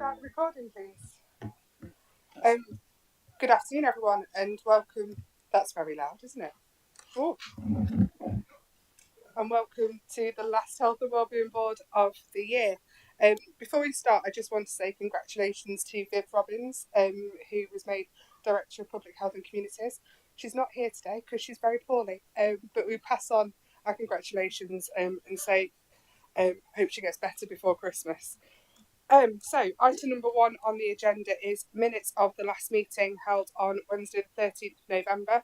start recording, please? Good afternoon, everyone, and welcome. That's very loud, isn't it? Oh. And welcome to the last Health and Wellbeing Board of the year. Before we start, I just want to say congratulations to Viv Robbins, who was made Director of Public Health and Communities. She's not here today because she's very poorly, but we pass on our congratulations and say hope she gets better before Christmas. So item number 1 on the agenda is minutes of the last meeting held on Wednesday the 13th of November.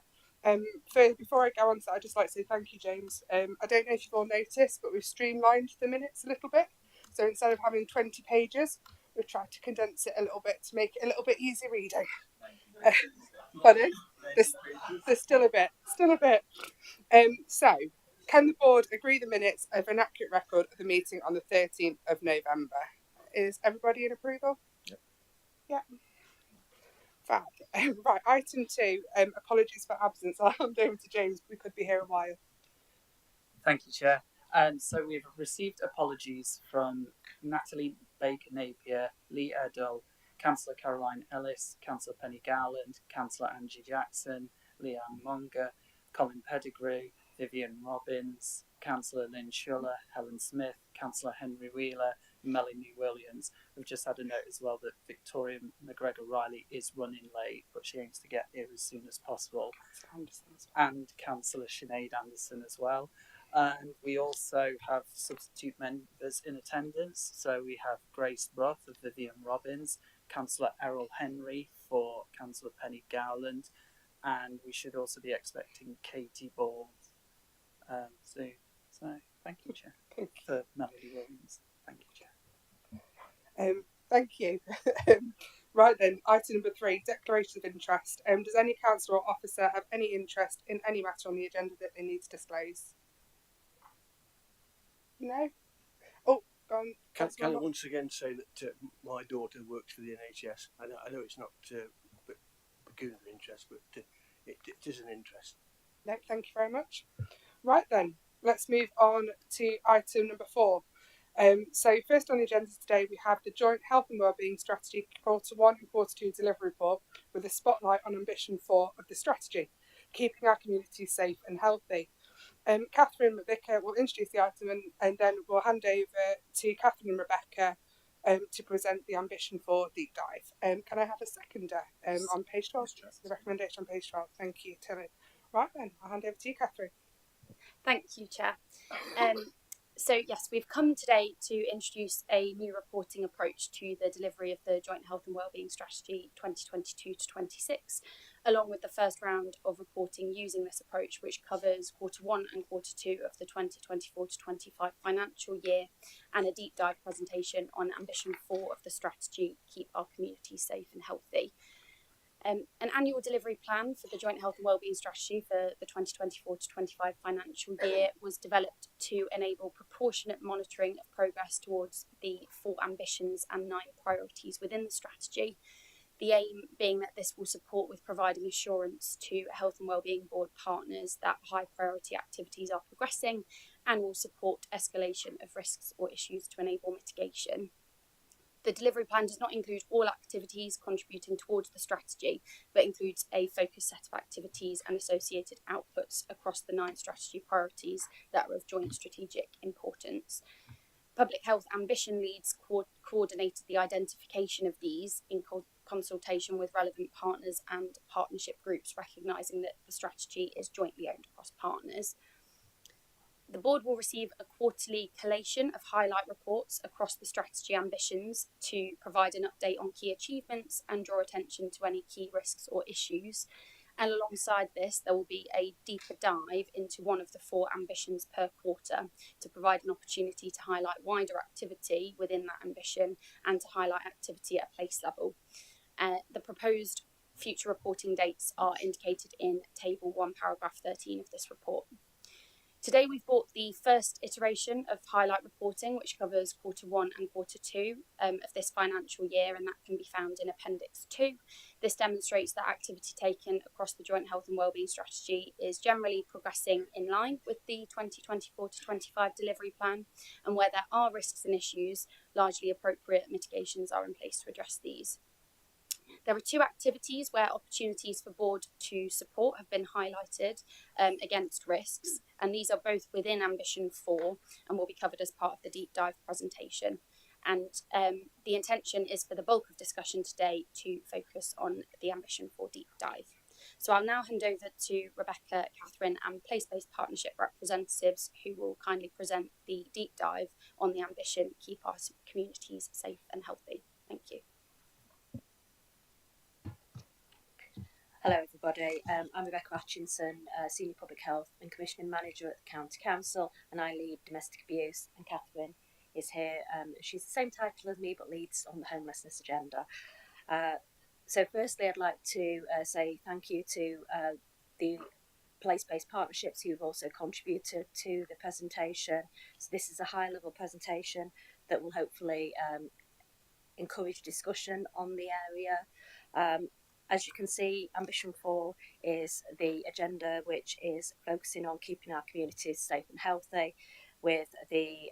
Before I go on to that, I'd just like to say thank you, James. I don't know if you've all noticed, but we've streamlined the minutes a little bit. So instead of having 20 pages, we've tried to condense it a little bit to make it a little bit easy reading. Pardon? There's still a bit. So, can the board agree the minutes of an accurate record of the meeting on the 13th of November? Is everybody in approval? Yep. Yeah. Fab. Right, item 2, apologies for absence. I'll hand over to James. We could be here a while. Thank you, Chair. So we've received apologies from Natalie Baker-Napier, Lee Erdell, Councillor Caroline Ellis, Councillor Penny Gowland, Councillor Angie Jackson, Leanne Munger, Colin Pettigrew, Vivian Robbins, Councillor Lynn Schuller, Helen Smith, Councillor Henry Wheeler, Melanie Williams. We've just had a note as well that Victoria McGregor-Riley is running late, but she aims to get here as soon as possible. And Councillor Sinead Anderson as well. And we also have substitute members in attendance. So we have Grace Roth of Vivian Robbins, Councillor Errol Henry for Councillor Penny Gowland, and we should also be expecting Katie Ball soon. So thank you, Chair, for Melanie Williams. Thank you, Chair. Thank you. Right then, item number 3, declaration of interest. Does any councillor or officer have any interest in any matter on the agenda that they need to disclose? No? Oh, go on. Can I once again say that my daughter works for the NHS? I know it's not pecuniary interest, but it is an interest. No, thank you very much. Right then, let's move on to item number 4. So first on the agenda today, we have the Joint Health and Wellbeing Strategy Quarter 1 and Quarter 2 delivery report with a spotlight on Ambition 4 of the strategy, keeping our communities safe and healthy. Catherine McVicker will introduce the item and then we'll hand over to Catherine and Rebecca to present the Ambition 4 deep dive. Can I have a seconder on page 12? The recommendation on page 12. Thank you, Tilly. Right then, I'll hand over to you, Catherine. Thank you, Chair. So yes, we've come today to introduce a new reporting approach to the delivery of the Joint Health and Wellbeing Strategy 2022 to 26, along with the first round of reporting using this approach, which covers Quarter 1 and Quarter 2 of the 2024 to 25 financial year, and a deep dive presentation on Ambition 4 of the strategy, keep our communities safe and healthy. An annual delivery plan for the Joint Health and Wellbeing Strategy for the 2024 to 25 financial year was developed to enable proportionate monitoring of progress towards the 4 ambitions and 9 priorities within the strategy. The aim being that this will support with providing assurance to Health and Wellbeing Board partners that high priority activities are progressing and will support escalation of risks or issues to enable mitigation. The delivery plan does not include all activities contributing towards the strategy, but includes a focused set of activities and associated outputs across the 9 strategy priorities that are of joint strategic importance. Public Health Ambition Leads coordinated the identification of these in consultation with relevant partners and partnership groups, recognising that the strategy is jointly owned across partners. The board will receive a quarterly collation of highlight reports across the strategy ambitions to provide an update on key achievements and draw attention to any key risks or issues. And alongside this, there will be a deeper dive into one of the 4 ambitions per quarter to provide an opportunity to highlight wider activity within that ambition and to highlight activity at a place level. The proposed future reporting dates are indicated in Table 1, Paragraph 13 of this report. Today we've brought the first iteration of highlight reporting, which covers Quarter 1 and Quarter 2 of this financial year, and that can be found in Appendix 2. This demonstrates that activity taken across the Joint Health and Wellbeing Strategy is generally progressing in line with the 2024 to 25 delivery plan, and where there are risks and issues, largely appropriate mitigations are in place to address these. There are two activities where opportunities for board to support have been highlighted against risks, and these are both within Ambition 4 and will be covered as part of the deep dive presentation. And the intention is for the bulk of discussion today to focus on the Ambition 4 deep dive. So I'll now hand over to Rebecca, Catherine and Place-Based Partnership representatives who will kindly present the deep dive on the ambition Keep Our Communities Safe and Healthy. Thank you. Hello everybody, I'm Rebecca Atchinson, Senior Public Health and Commissioning Manager at the County Council, and I lead domestic abuse, and Catherine is here. She's the same title as me but leads on the homelessness agenda. So firstly I'd like to say thank you to the place-based partnerships who've also contributed to the presentation. So this is a high level presentation that will hopefully encourage discussion on the area. As you can see, Ambition 4 is the agenda which is focusing on keeping our communities safe and healthy, with the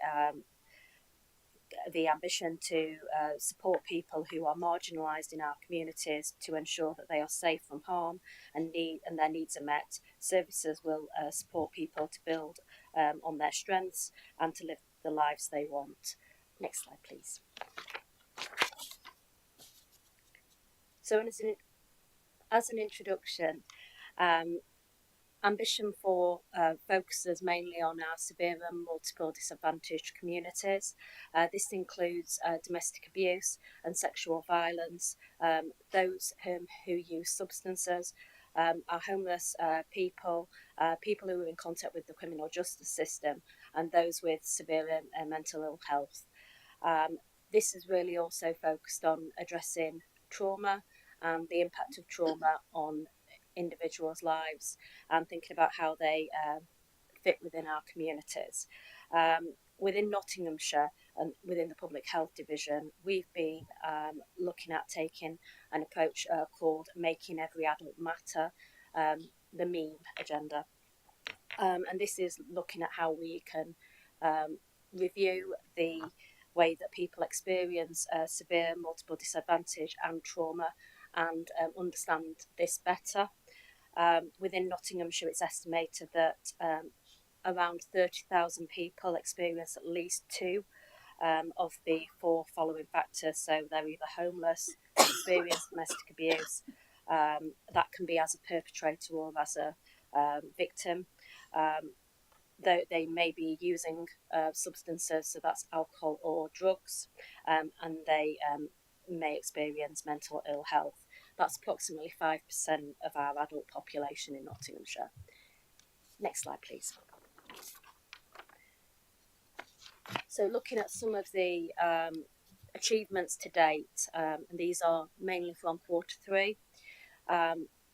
ambition to support people who are marginalised in our communities to ensure that they are safe from harm and their needs are met. Services will support people to build on their strengths and to live the lives they want. Next slide, please. So as an introduction, Ambition 4 focuses mainly on our severe and multiple disadvantaged communities. This includes domestic abuse and sexual violence, those who use substances, our homeless people, people who are in contact with the criminal justice system, and those with severe mental ill health. This is really also focused on addressing trauma and the impact of trauma on individuals' lives and thinking about how they fit within our communities. Within Nottinghamshire and within the Public Health Division, we've been looking at taking an approach called Making Every Adult Matter, the MEME agenda. And this is looking at how we can review the way that people experience severe multiple disadvantage and trauma and understand this better. Within Nottinghamshire, it's estimated that around 30,000 people experience at least two of the four following factors. So they're either homeless, experience domestic abuse, that can be as a perpetrator or as a victim. They may be using substances, so that's alcohol or drugs, and they may experience mental ill health. That's approximately 5% of our adult population in Nottinghamshire. Next slide, please. So looking at some of the achievements to date, and these are mainly from Q3,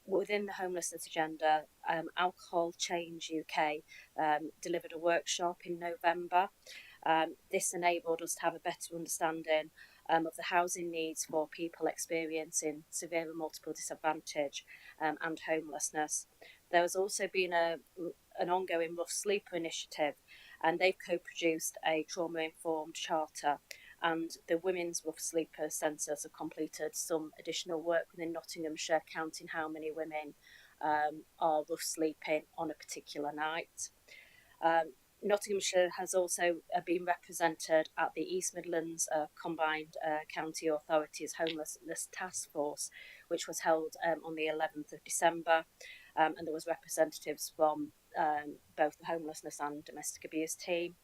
within the homelessness agenda, Alcohol Change UK delivered a workshop in November. This enabled us to have a better understanding of the housing needs for people experiencing severe and multiple disadvantage and homelessness. There has also been an ongoing Rough Sleeper initiative, and they've co-produced a trauma-informed charter, and the Women's Rough Sleeper Centres have completed some additional work within Nottinghamshire, counting how many women are rough sleeping on a particular night. Nottinghamshire has also been represented at the East Midlands Combined County Authorities Homelessness Task Force, which was held on the 11th of December, and there was representatives from both the homelessness and domestic abuse team.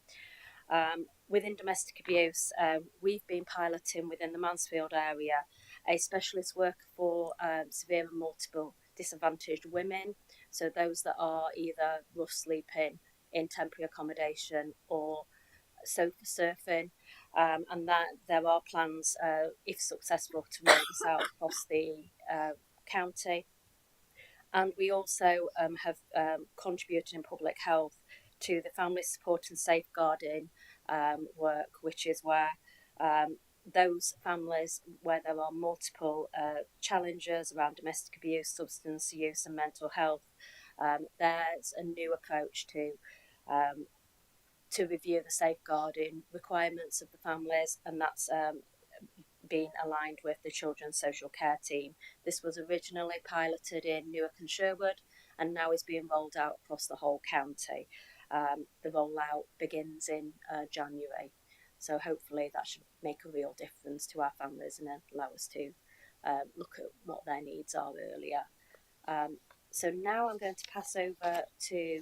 Within domestic abuse, we've been piloting within the Mansfield area a specialist worker for severe and multiple disadvantaged women, so those that are either rough sleeping in temporary accommodation or sofa surfing, and that there are plans, if successful, to roll this out across the county. And we also have contributed in public health to the family support and safeguarding work, which is where those families where there are multiple challenges around domestic abuse, substance use and mental health, there's a new approach to review the safeguarding requirements of the families, and that's being aligned with the Children's Social Care Team. This was originally piloted in Newark and Sherwood and now is being rolled out across the whole county. The rollout begins in January, so hopefully that should make a real difference to our families and allow us to look at what their needs are earlier. So now I'm going to pass over to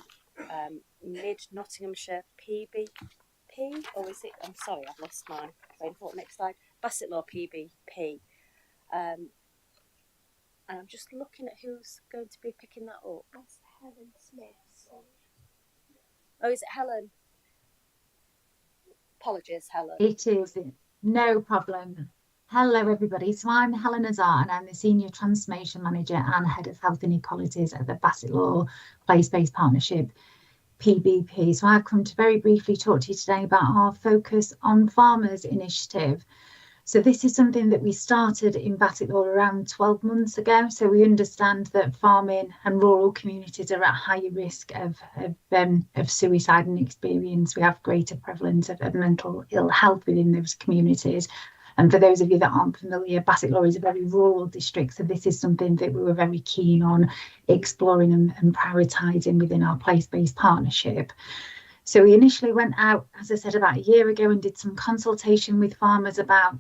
Mid Nottinghamshire PBP, or is it? I'm sorry, I've lost my brain thought. Next slide. Basset Law PBP. And I'm just looking at who's going to be picking that up. That's Helen Smith. Oh, is it Helen? Apologies, Helen. It is no problem. Hello, everybody. So I'm Helen Azar, and I'm the Senior Transformation Manager and Head of Health Inequalities at the Basset Law Place-Based Partnership, PBP. So I've come to very briefly talk to you today about our Focus on Farmers initiative. So this is something that we started in Basset Law around 12 months ago. So we understand that farming and rural communities are at higher risk of suicide and experience. We have greater prevalence of mental ill health within those communities. And for those of you that aren't familiar, Basset Law is a very rural district. So this is something that we were very keen on exploring and prioritising within our place-based partnership. So we initially went out, as I said, about a year ago and did some consultation with farmers about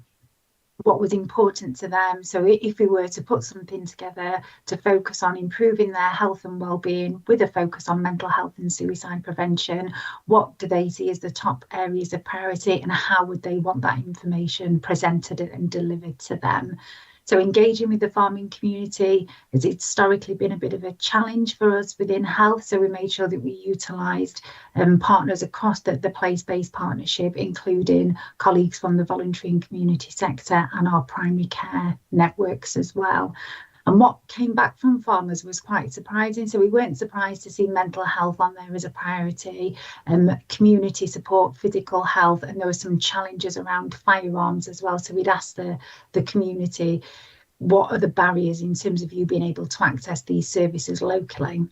what was important to them. So if we were to put something together to focus on improving their health and well-being with a focus on mental health and suicide prevention, what do they see as the top areas of priority and how would they want that information presented and delivered to them? So engaging with the farming community has historically been a bit of a challenge for us within health. So we made sure that we utilised partners across the place-based partnership, including colleagues from the voluntary and community sector and our primary care networks as well. And what came back from farmers was quite surprising. So we weren't surprised to see mental health on there as a priority, community support, physical health, and there were some challenges around firearms as well. So we'd asked the community, what are the barriers in terms of you being able to access these services locally?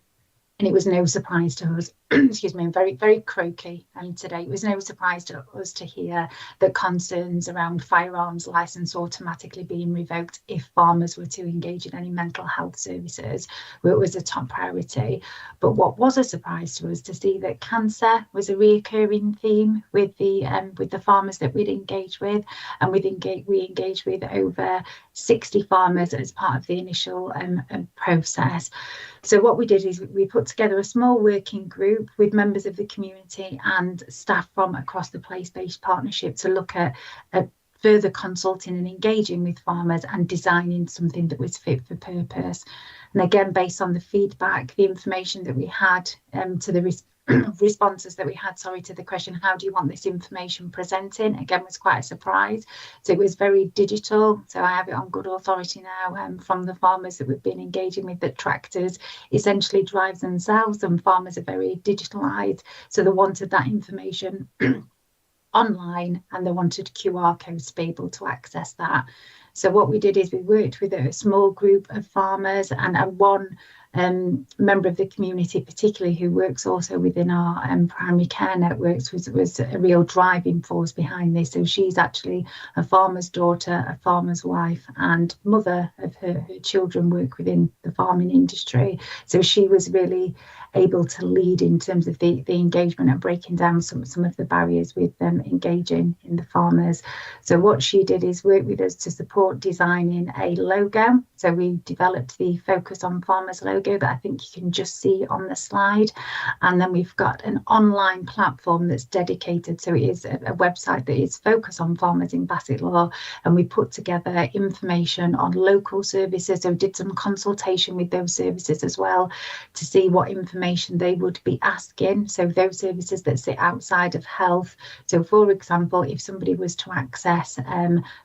And it was no surprise to us, excuse me, I'm very, very croaky today. It was no surprise to us to hear that concerns around firearms licence automatically being revoked if farmers were to engage in any mental health services, where it was a top priority. But what was a surprise to us to see that cancer was a reoccurring theme with the farmers that we'd engaged with, and we engaged with over 60 farmers as part of the initial process. So what we did is we put together a small working group with members of the community and staff from across the place-based partnership to look at further consulting and engaging with farmers and designing something that was fit for purpose. And again, based on the feedback, the information that we had to the responses that we had, to the question, how do you want this information presenting? Again, was quite a surprise. So it was very digital. So I have it on good authority now from the farmers that we've been engaging with, that tractors essentially drive themselves, and farmers are very digitalised. So they wanted that information online and they wanted QR codes to be able to access that. So what we did is we worked with a small group of farmers and one member of the community, particularly who works also within our primary care networks, was a real driving force behind this. So she's actually a farmer's daughter, a farmer's wife, and mother of her children work within the farming industry. So she was really able to lead in terms of the engagement and breaking down some of the barriers with them engaging in the farmers. So what she did is work with us to support designing a logo. So we developed the Focus on Farmers logo that I think you can just see on the slide. And then we've got an online platform that's dedicated. So it is a website that is Focus on Farmers in Basset Law. And we put together information on local services. So we did some consultation with those services as well to see what information they would be asking. So those services that sit outside of health. So for example, if somebody was to access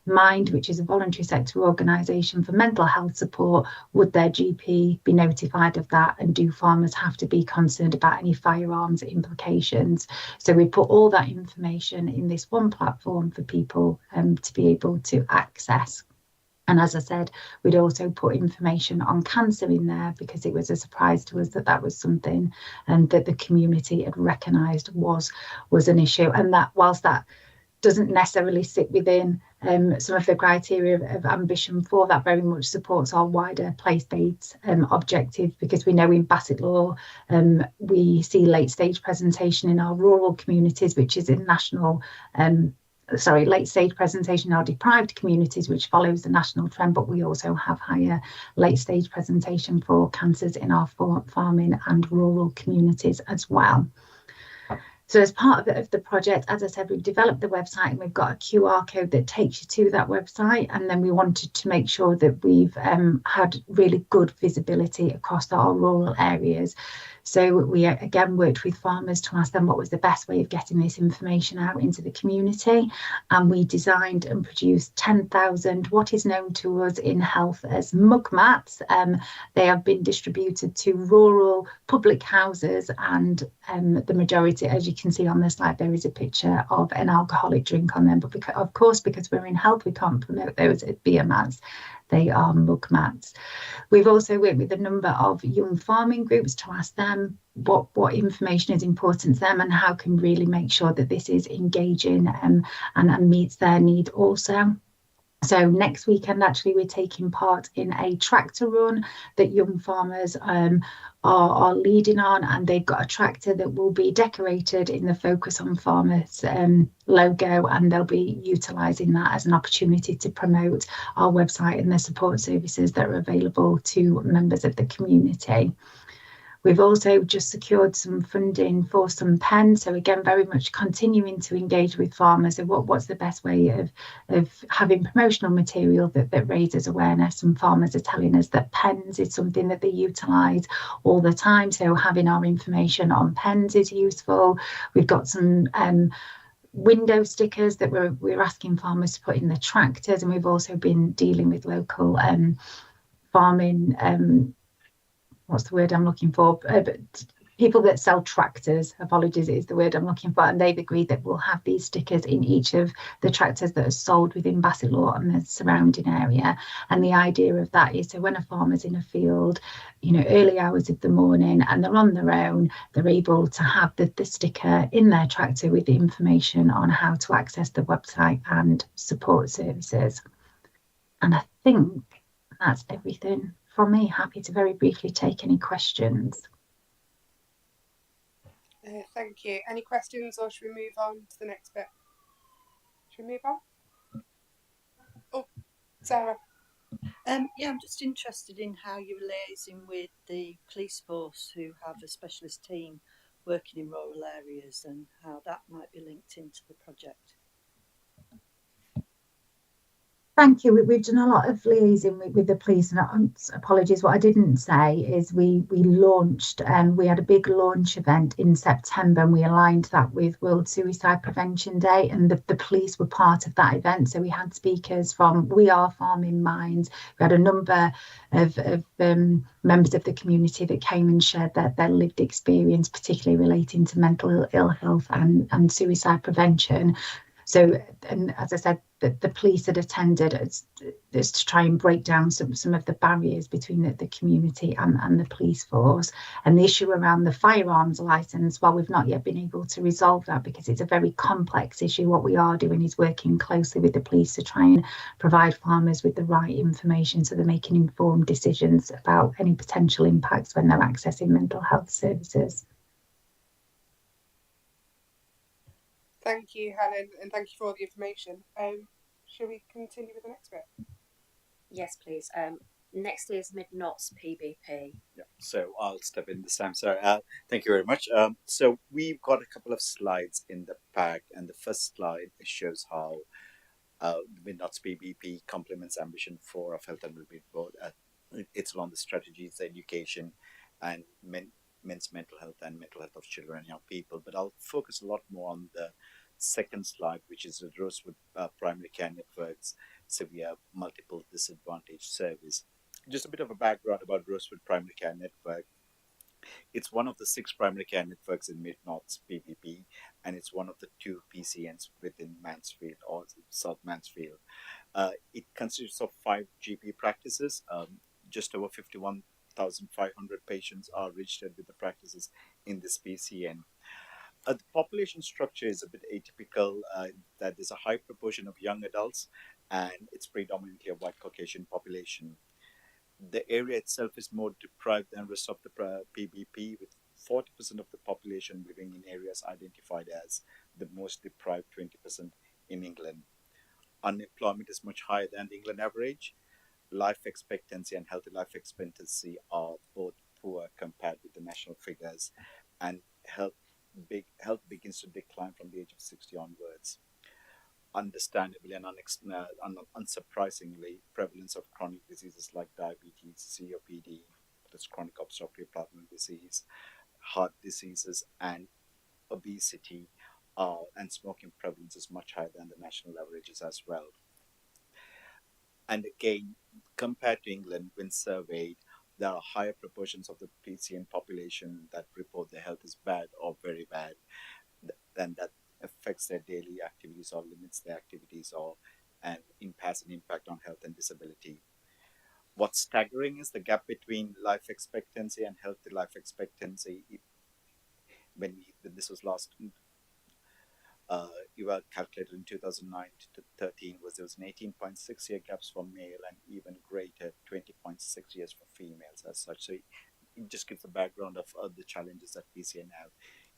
Mind, which is a voluntary sector organisation for mental health health support? Would their GP be notified of that? And do farmers have to be concerned about any firearms implications? So we put all that information in this one platform for people to be able to access. And as I said, we'd also put information on cancer in there because it was a surprise to us that that was something that the community had recognised was an issue. And that whilst that doesn't necessarily sit within some of the criteria of ambition for, that very much supports our wider place-based objective, because we know in Basset Law we see late-stage presentation in our rural communities, which is in national late-stage presentation in our deprived communities, which follows the national trend, but we also have higher late-stage presentation for cancers in our farming and rural communities as well. So as part of the project, as I said, we've developed the website and we've got a QR code that takes you to that website. And then we wanted to make sure that we've had really good visibility across our rural areas. So we again worked with farmers to ask them what was the best way of getting this information out into the community. And we designed and produced 10,000 what is known to us in health as mug mats. They have been distributed to rural public houses, and the majority, as you can see on the slide, there is a picture of an alcoholic drink on them. But because we're in health, we can't promote those as beer mats. They are mug mats. We've also worked with a number of young farming groups to ask them what information is important to them and how can really make sure that this is engaging and meets their need also. So next weekend, actually, we're taking part in a tractor run that young farmers are leading on, and they've got a tractor that will be decorated in the Focus on Farmers logo, and they'll be utilising that as an opportunity to promote our website and the support services that are available to members of the community. We've also just secured some funding for some pens. So again, very much continuing to engage with farmers and what's the best way of having promotional material that raises awareness. And farmers are telling us that pens is something that they utilise all the time. So having our information on pens is useful. We've got some window stickers that we're asking farmers to put in the tractors. And we've also been dealing with local farming what's the word I'm looking for? But people that sell tractors, apologies, is the word I'm looking for. And they've agreed that we'll have these stickers in each of the tractors that are sold within Basset Law and the surrounding area. And the idea of that is, so when a farmer's in a field, early hours of the morning and they're on their own, they're able to have the sticker in their tractor with the information on how to access the website and support services. And I think that's everything from me. Happy to very briefly take any questions. Thank you. Any questions, or should we move on to the next bit? Should we move on? Oh, Sarah. Yeah, I'm just interested in how you're liaising with the police force who have a specialist team working in rural areas and how that might be linked into the project. Thank you. We've done a lot of liaising with the police, and apologies, what I didn't say is we launched and we had a big launch event in September, and we aligned that with World Suicide Prevention Day, and the police were part of that event. So we had speakers from We Are Farming Minds. We had a number of members of the community that came and shared their lived experience, particularly relating to mental ill health and suicide prevention. So, and as I said, the police had attended as to try and break down some of the barriers between the community and the police force. And the issue around the firearms licence, while we've not yet been able to resolve that because it's a very complex issue, what we are doing is working closely with the police to try and provide farmers with the right information so they're making informed decisions about any potential impacts when they're accessing mental health services. Thank you, Helen, and thank you for all the information. Shall we continue with the next bit? Yes, please. Next is Mid-Knots PBP. Yeah, so I'll step in this time. So thank you very much. So we've got a couple of slides in the pack, and the first slide shows how the Mid-Knots PBP complements ambition 4 of Health and Wellbeing Board. It's along the strategies, education, and men's mental health and mental health of children and young people. But I'll focus a lot more on the second slide, which is the Rosewood Primary Care Network's severe multiple disadvantage service. Just a bit of a background about Rosewood Primary Care Network. It's one of the 6 primary care networks in Mid-North's PPP, and it's one of the 2 PCNs within Mansfield or South Mansfield. It consists of 5 GP practices. Just over 51,500 patients are registered with the practices in this PCN. The population structure is a bit atypical, that there's a high proportion of young adults, and it's predominantly a white Caucasian population. The area itself is more deprived than rest of the PBP, with 40% of the population living in areas identified as the most deprived 20% in England. Unemployment is much higher than the England average. Life expectancy and healthy life expectancy are both poor compared with the national figures, and health begins to decline from the age of 60 onwards. Understandably and unsurprisingly, prevalence of chronic diseases like diabetes, COPD, that's chronic obstructive pulmonary disease, heart diseases, and obesity, and smoking prevalence is much higher than the national averages as well. And again, compared to England, when surveyed, there are higher proportions of the PCN population that report their health is bad or very bad, than that affects their daily activities or limits their activities, or and has an impact on health and disability. What's staggering is the gap between life expectancy and healthy life expectancy. When this was last calculated in 2009 to 13, there was an 18.6 year gaps for male and even greater 20.6 years for females as such. So it just gives the background of the challenges that PCN have.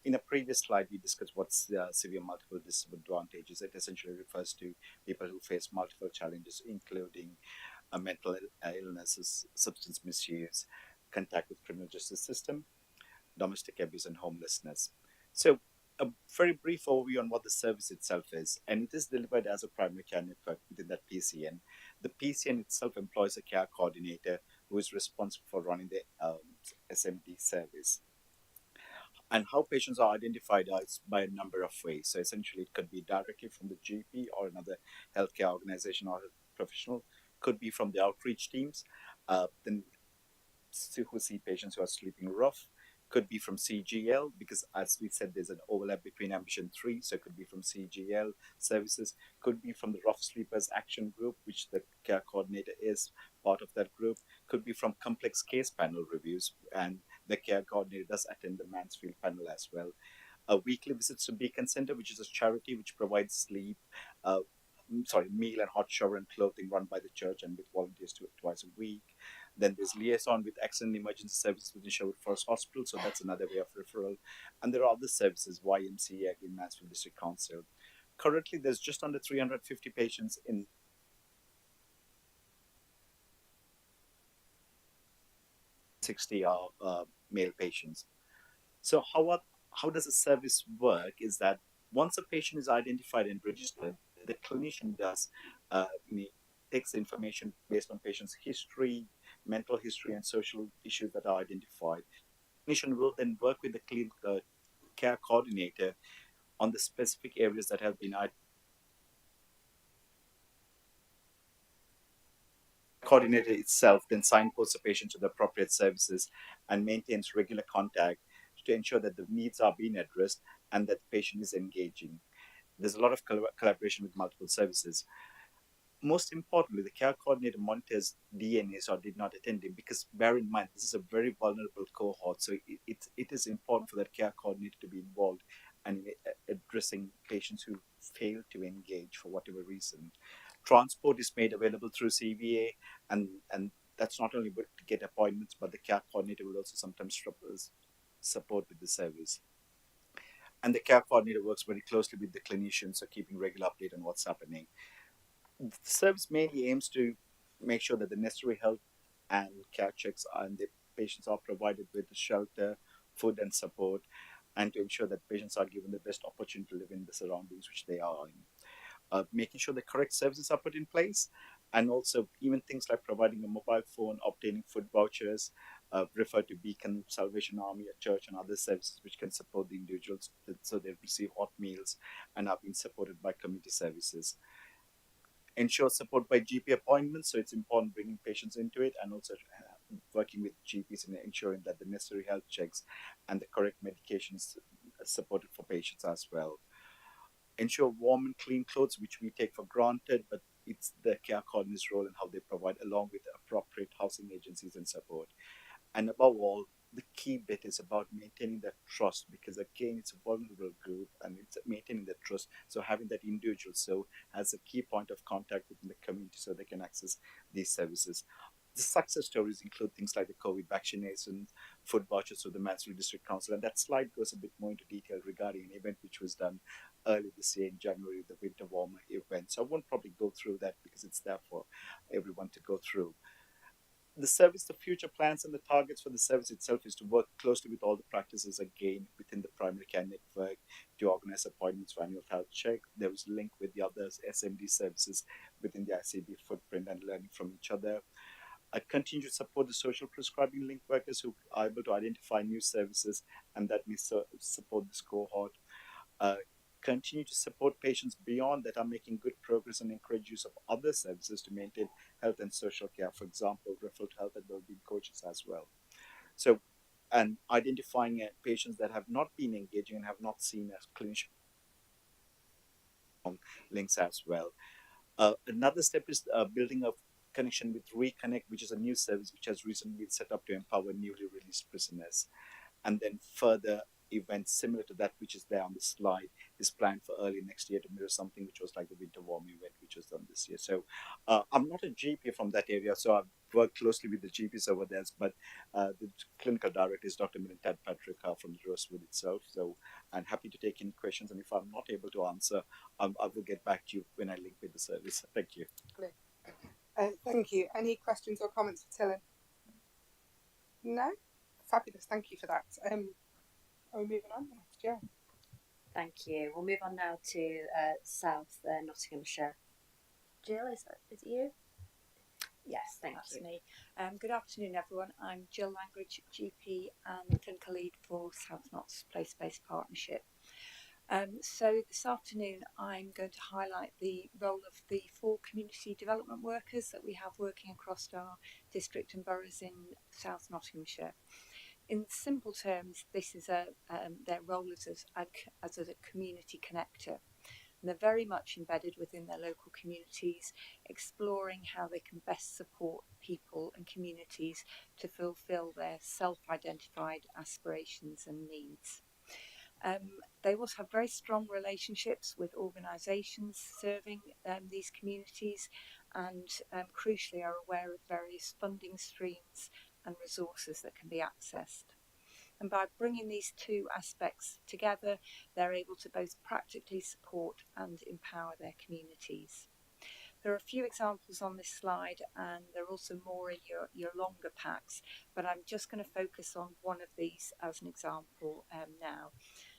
In a previous slide, we discussed what's severe multiple disadvantages. It essentially refers to people who face multiple challenges, including mental illnesses, substance misuse, contact with criminal justice system, domestic abuse, and homelessness. So a very brief overview on what the service itself is, and it is delivered as a primary care network within that PCN. The PCN itself employs a care coordinator who is responsible for running the SMD service. And how patients are identified is by a number of ways. So essentially, it could be directly from the GP or another healthcare organization or professional, could be from the outreach teams, then who see patients who are sleeping rough, could be from CGL, because as we said, there's an overlap between Ambition 3, so it could be from CGL services, could be from the Rough Sleepers Action Group, which the care coordinator is part of that group, could be from complex case panel reviews, and the care coordinator does attend the Mansfield panel as well. Weekly visits to Beacon Center, which is a charity which provides sleep, meal and hot shower and clothing run by the church and with volunteers twice a week. Then there's liaison with accident and emergency services within Sherwood Forest Hospital, so that's another way of referral. And there are other services, YMCA, again, Mansfield District Council. Currently, there's just under 350 patients in 60 are male patients. So how does the service work is that once a patient is identified and registered, the clinician does takes information based on patient's history, mental history, and social issues that are identified. The clinician will then work with the clinical care coordinator on the specific areas that have been identified. Coordinator itself then signposts the patient to the appropriate services and maintains regular contact to ensure that the needs are being addressed and that the patient is engaging. There's a lot of collaboration with multiple services. Most importantly, the care coordinator monitors DNAs or did not attend him, because bear in mind, this is a very vulnerable cohort. So it is important for that care coordinator to be involved and addressing patients who fail to engage for whatever reason. Transport is made available through CVA, and that's not only to get appointments, but the care coordinator will also sometimes support with the service. And the care coordinator works very closely with the clinician, so keeping regular update on what's happening. The service mainly aims to make sure that the necessary health and care checks and the patients are provided with shelter, food, and support, and to ensure that patients are given the best opportunity to live in the surroundings which they are in. Making sure the correct services are put in place, and also even things like providing a mobile phone, obtaining food vouchers, refer to Beacon, Salvation Army, a church, and other services which can support the individuals so they receive hot meals and are being supported by community services. Ensure support by GP appointments, so it's important bringing patients into it, and also working with GPs and ensuring that the necessary health checks and the correct medications are supported for patients as well. Ensure warm and clean clothes, which we take for granted, but it's the care coordinator's role and how they provide, along with appropriate housing agencies and support. And above all, the key bit is about maintaining that trust, because again, it's a vulnerable group and it's maintaining that trust. So having that individual so as a key point of contact within the community so they can access these services. The success stories include things like the COVID vaccinations, food vouchers through the Mansfield District Council, and that slide goes a bit more into detail regarding an event which was done early this year in January, the Winter Warmer event. So I won't probably go through that because it's there for everyone to go through. The service, the future plans and the targets for the service itself is to work closely with all the practices again within the primary care network to organize appointments for annual health check. There is a link with the other SMD services within the ICB footprint and learning from each other. I continue to support the social prescribing link workers who are able to identify new services and that may support this cohort. Continue to support patients beyond that are making good progress and encourage use of other services to maintain health and social care, for example, referral to health and wellbeing coaches as well. So, and identifying patients that have not been engaging and have not seen a clinician links as well. Another step is building a connection with Reconnect, which is a new service which has recently been set up to empower newly released prisoners. And then further events similar to that which is there on the slide is planned for early next year to mirror something which was like the Winter Warm event which was done this year. So I'm not a GP from that area, so I've worked closely with the GPs over there, but the clinical director is Dr. Melinda Patrick from Rosewood itself. So I'm happy to take any questions, and if I'm not able to answer, I will get back to you when I link with the service. Thank you. Thank you. Any questions or comments for Tillen? No? Fabulous. Thank you for that. Are we moving on next? Yeah. Thank you. We'll move on now to South Nottinghamshire. Jill, is it you? Yes, That's you. me. Good afternoon, everyone. I'm Jill Langridge, GP and Clinical Lead for South Notts Place-Based Partnership. So this afternoon I'm going to highlight the role of the 4 community development workers that we have working across our district and boroughs in South Nottinghamshire. In simple terms, this is their role as a community connector. And they're very much embedded within their local communities, exploring how they can best support people and communities to fulfil their self-identified aspirations and needs. They also have very strong relationships with organisations serving these communities, and crucially are aware of various funding streams and resources that can be accessed. And by bringing these 2 aspects together, they're able to both practically support and empower their communities. There are a few examples on this slide, and there are also more in your longer packs, but I'm just going to focus on one of these as an example now.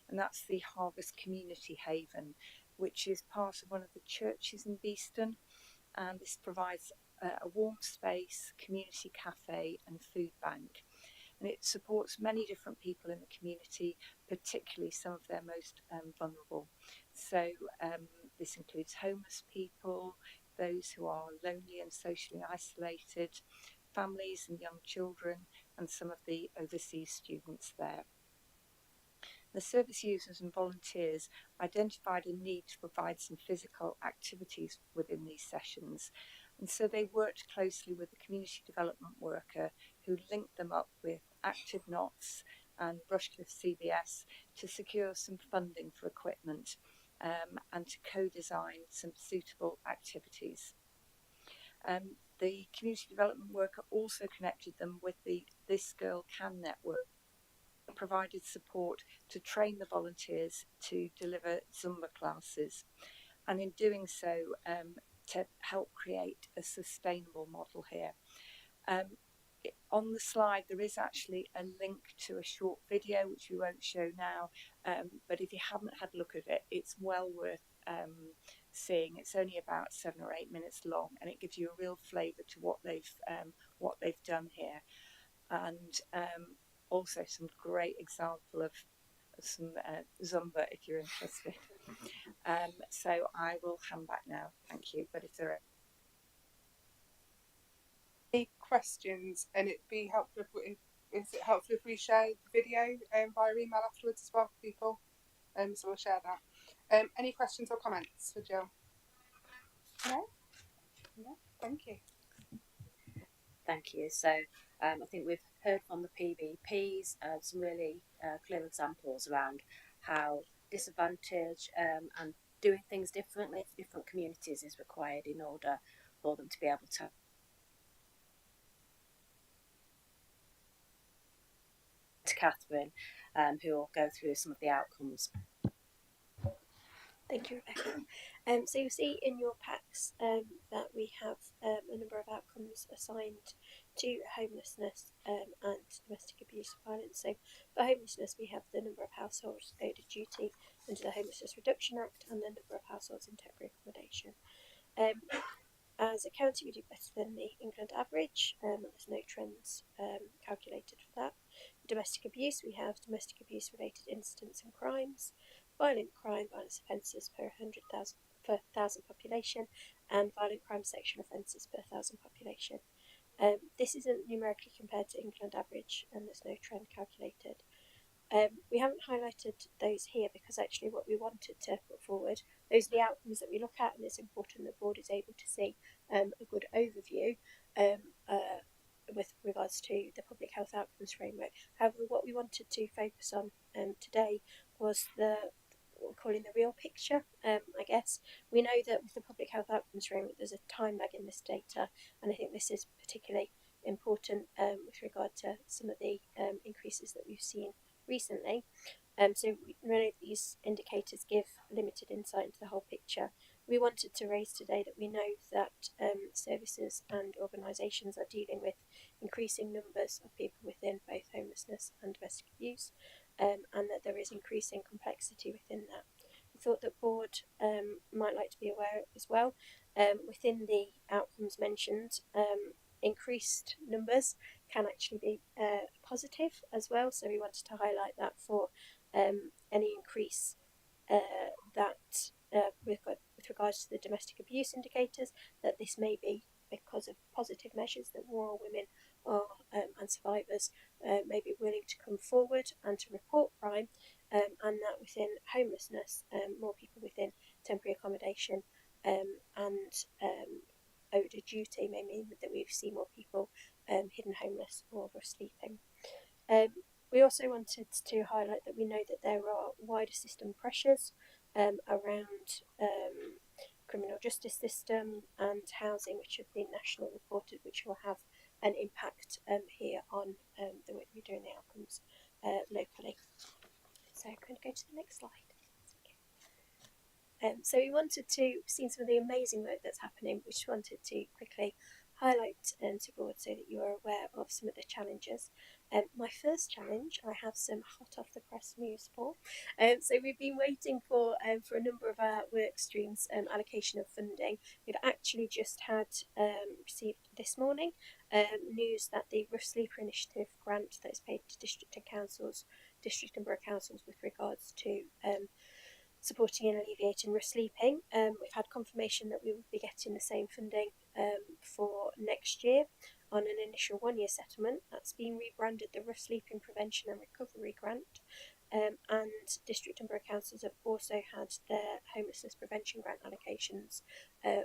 And that's the Harvest Community Haven, which is part of one of the churches in Beeston, and this provides a warm space, community cafe and food bank. And it supports many different people in the community, particularly some of their most vulnerable. So this includes homeless people, those who are lonely and socially isolated, families and young children, and some of the overseas students there. The service users and volunteers identified a need to provide some physical activities within these sessions, and so they worked closely with the community development worker who linked them up with Active Knots and Rushcliffe CBS to secure some funding for equipment and to co-design some suitable activities. The community development worker also connected them with the This Girl Can network, provided support to train the volunteers to deliver Zumba classes, and in doing so to help create a sustainable model here. On the slide there is actually a link to a short video which we won't show now, but if you haven't had a look at it, it's well worth seeing. It's only about 7 or 8 minutes long, and it gives you a real flavour to what they've done here, and also some great example of Zumba if you're interested. So I will hand back now. Thank you. But if there are any questions, and it'd be helpful is it helpful if we share the video via email afterwards as well for people? So we'll share that. Any questions or comments for Jill? No? No, thank you. Thank you. So I think we've heard from the PBPs some really clear examples around how disadvantage and doing things differently for different communities is required in order for them to be able to Catherine, who will go through some of the outcomes. Thank you, Rebecca. So you'll see in your packs that we have a number of outcomes assigned to homelessness and domestic abuse and violence. So for homelessness, we have the number of households owed a duty under the Homelessness Reduction Act and the number of households in temporary accommodation. As a county, we do better than the England average. There's no trends calculated for that. For domestic abuse, we have domestic abuse related incidents and crimes, violent crime, violence offences per 100,000 per 1,000 population, and violent crime sexual offences per 1,000 population. This isn't numerically compared to England average, and there's no trend calculated. We haven't highlighted those here because actually what we wanted to put forward, those are the outcomes that we look at, and it's important that the board is able to see a good overview with regards to the public health outcomes framework. However, what we wanted to focus on today was what we're calling the real picture. I guess we know that with the public health outcomes framework there's a time lag in this data, and I think this is particularly important with regard to some of the increases that we've seen recently. So we know these indicators give limited insight into the whole picture. We wanted to raise today that we know that services and organisations are dealing with increasing numbers of people within both homelessness and domestic abuse, and that there is increasing complexity within that. We thought that board might like to be aware as well, within the outcomes mentioned, increased numbers can actually be positive as well. So we wanted to highlight that for any increase that with regards to the domestic abuse indicators, that this may be because of positive measures, that more women are and survivors may be willing to come forward and to report crime, and that within homelessness, more people within temporary accommodation and owed a duty may mean that we see more people hidden homeless or rough sleeping. We also wanted to highlight that we know that there are wider system pressures around criminal justice system and housing, which have been nationally reported, which will have an impact here on the work we do in the outcomes locally. So I'm going to go to the next slide. So we wanted to see some of the amazing work that's happening, which wanted to quickly highlight to board so that you are aware of some of the challenges. My first challenge, I have some hot off the press news for. So we've been waiting for a number of our work streams allocation of funding. We've actually just had received this morning news that the Rough Sleeper Initiative grant that is paid to district and borough councils with regards to supporting and alleviating rough sleeping. We've had confirmation that we will be getting the same funding for next year on an initial 1-year settlement. That's been rebranded the Rough Sleeping Prevention and Recovery Grant. And district and borough councils have also had their homelessness prevention grant allocations,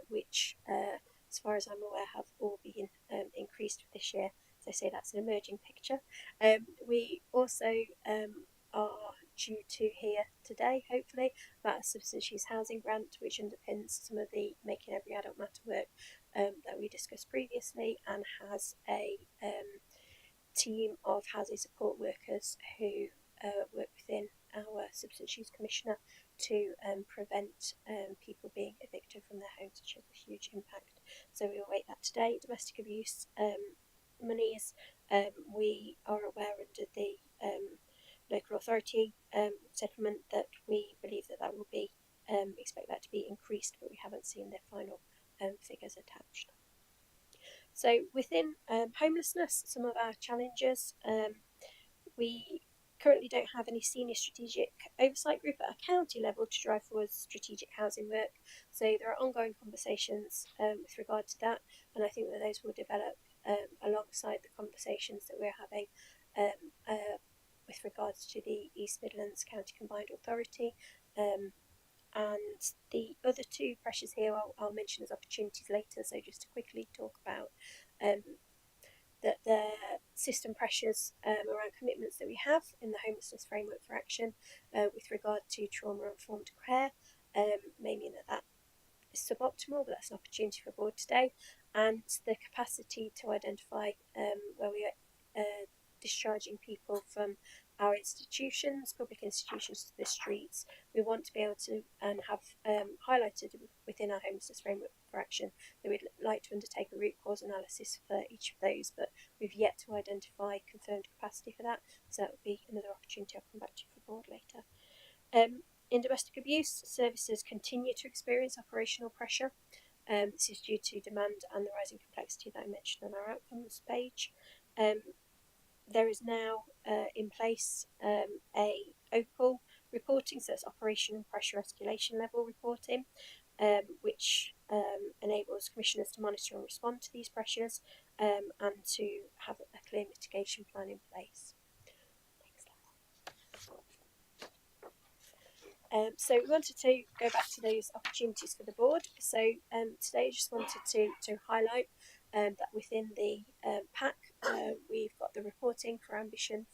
which, as far as I'm aware, have all been increased for this year. So I say that's an emerging picture. We also are due to hear today, hopefully, about a substance use housing grant, which underpins some of the Making Every Adult Matter work that we discussed previously, and has a team of housing support workers who work within our substance use commissioner to prevent people being evicted from their homes, which has a huge impact. So we await that today. Domestic abuse monies, we are aware under the local authority settlement that we believe that will be expect that to be increased, but we haven't seen their final figures attached. So within homelessness, some of our challenges, we currently don't have any senior strategic oversight group at a county level to drive forward strategic housing work. So there are ongoing conversations with regard to that, and I think that those will develop alongside the conversations that we're having with regards to the East Midlands County Combined Authority. And the other two pressures here I'll mention as opportunities later. So just to quickly talk about that the system pressures around commitments that we have in the Homelessness Framework for Action with regard to trauma-informed care may mean that is suboptimal, but that's an opportunity for board today, and the capacity to identify where we are discharging people from our institutions, public institutions, to the streets. We want to be able to and have highlighted within our Homelessness Framework for Action that we'd like to undertake a root cause analysis for each of those, but we've yet to identify confirmed capacity for that, so that would be another opportunity I'll come back to for board later. In domestic abuse, services continue to experience operational pressure. This is due to demand and the rising complexity that I mentioned on our outcomes page. There is now in place a OPAL reporting, so it's operation and pressure escalation level reporting, which enables commissioners to monitor and respond to these pressures and to have a clear mitigation plan in place. So we wanted to go back to those opportunities for the board. So today I just wanted to highlight that within the pack we've got the reporting for Ambition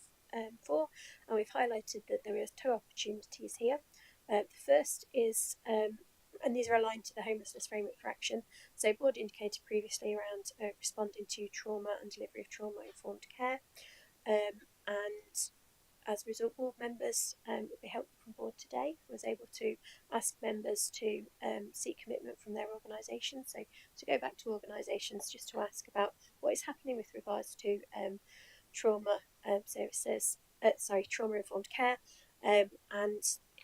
4, and we've highlighted that there are two opportunities here. The first is, and these are aligned to the Homelessness Framework for Action. So board indicated previously around responding to trauma and delivery of trauma-informed care, and as a result, board members, with the help from board today, was able to ask members to seek commitment from their organisations. So to go back to organisations just to ask about what is happening with regards to trauma services, trauma-informed care, and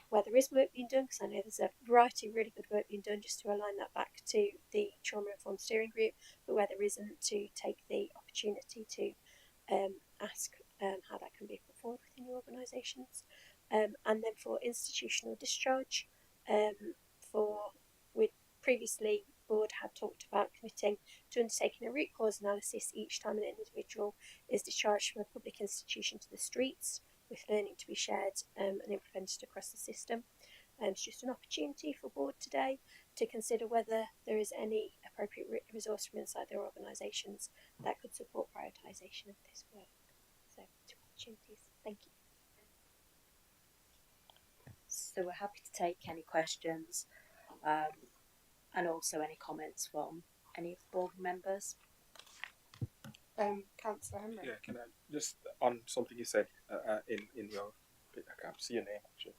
where there is work being done, because I know there's a variety of really good work being done, just to align that back to the trauma-informed steering group, but where there isn't, to take the opportunity to ask how that can be put forward within your organisations. And then for institutional discharge, previously board had talked about committing to undertaking a root cause analysis each time an individual is discharged from a public institution to the streets, with learning to be shared and implemented across the system. It's just an opportunity for board today to consider whether there is any appropriate resource from inside their organisations that could support prioritisation of this work. So, two opportunities. Thank you. So we're happy to take any questions and also any comments from any of the board members. Councillor Henry. Yeah, can I just on something you said in your, I can't see your name actually.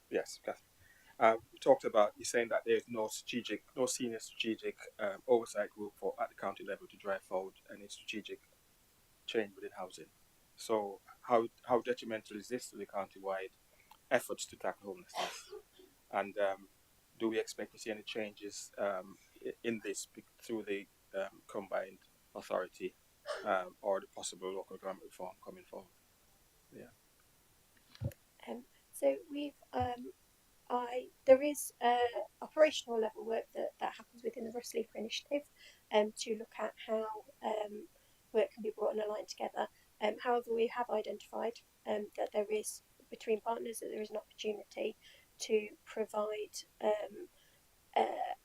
Yes, Catherine. You talked about, you're saying that there's no senior strategic oversight group at the county level to drive forward any strategic change within housing. So how detrimental is this to the county-wide efforts to tackle homelessness? And do we expect to see any changes in this through the combined authority or the possible local government reform coming forward? Yeah. So we've there is operational level work that happens within the Russ Leaper initiative to look at how work can be brought and aligned together. However, we have identified that there is, between partners, that there is an opportunity to provide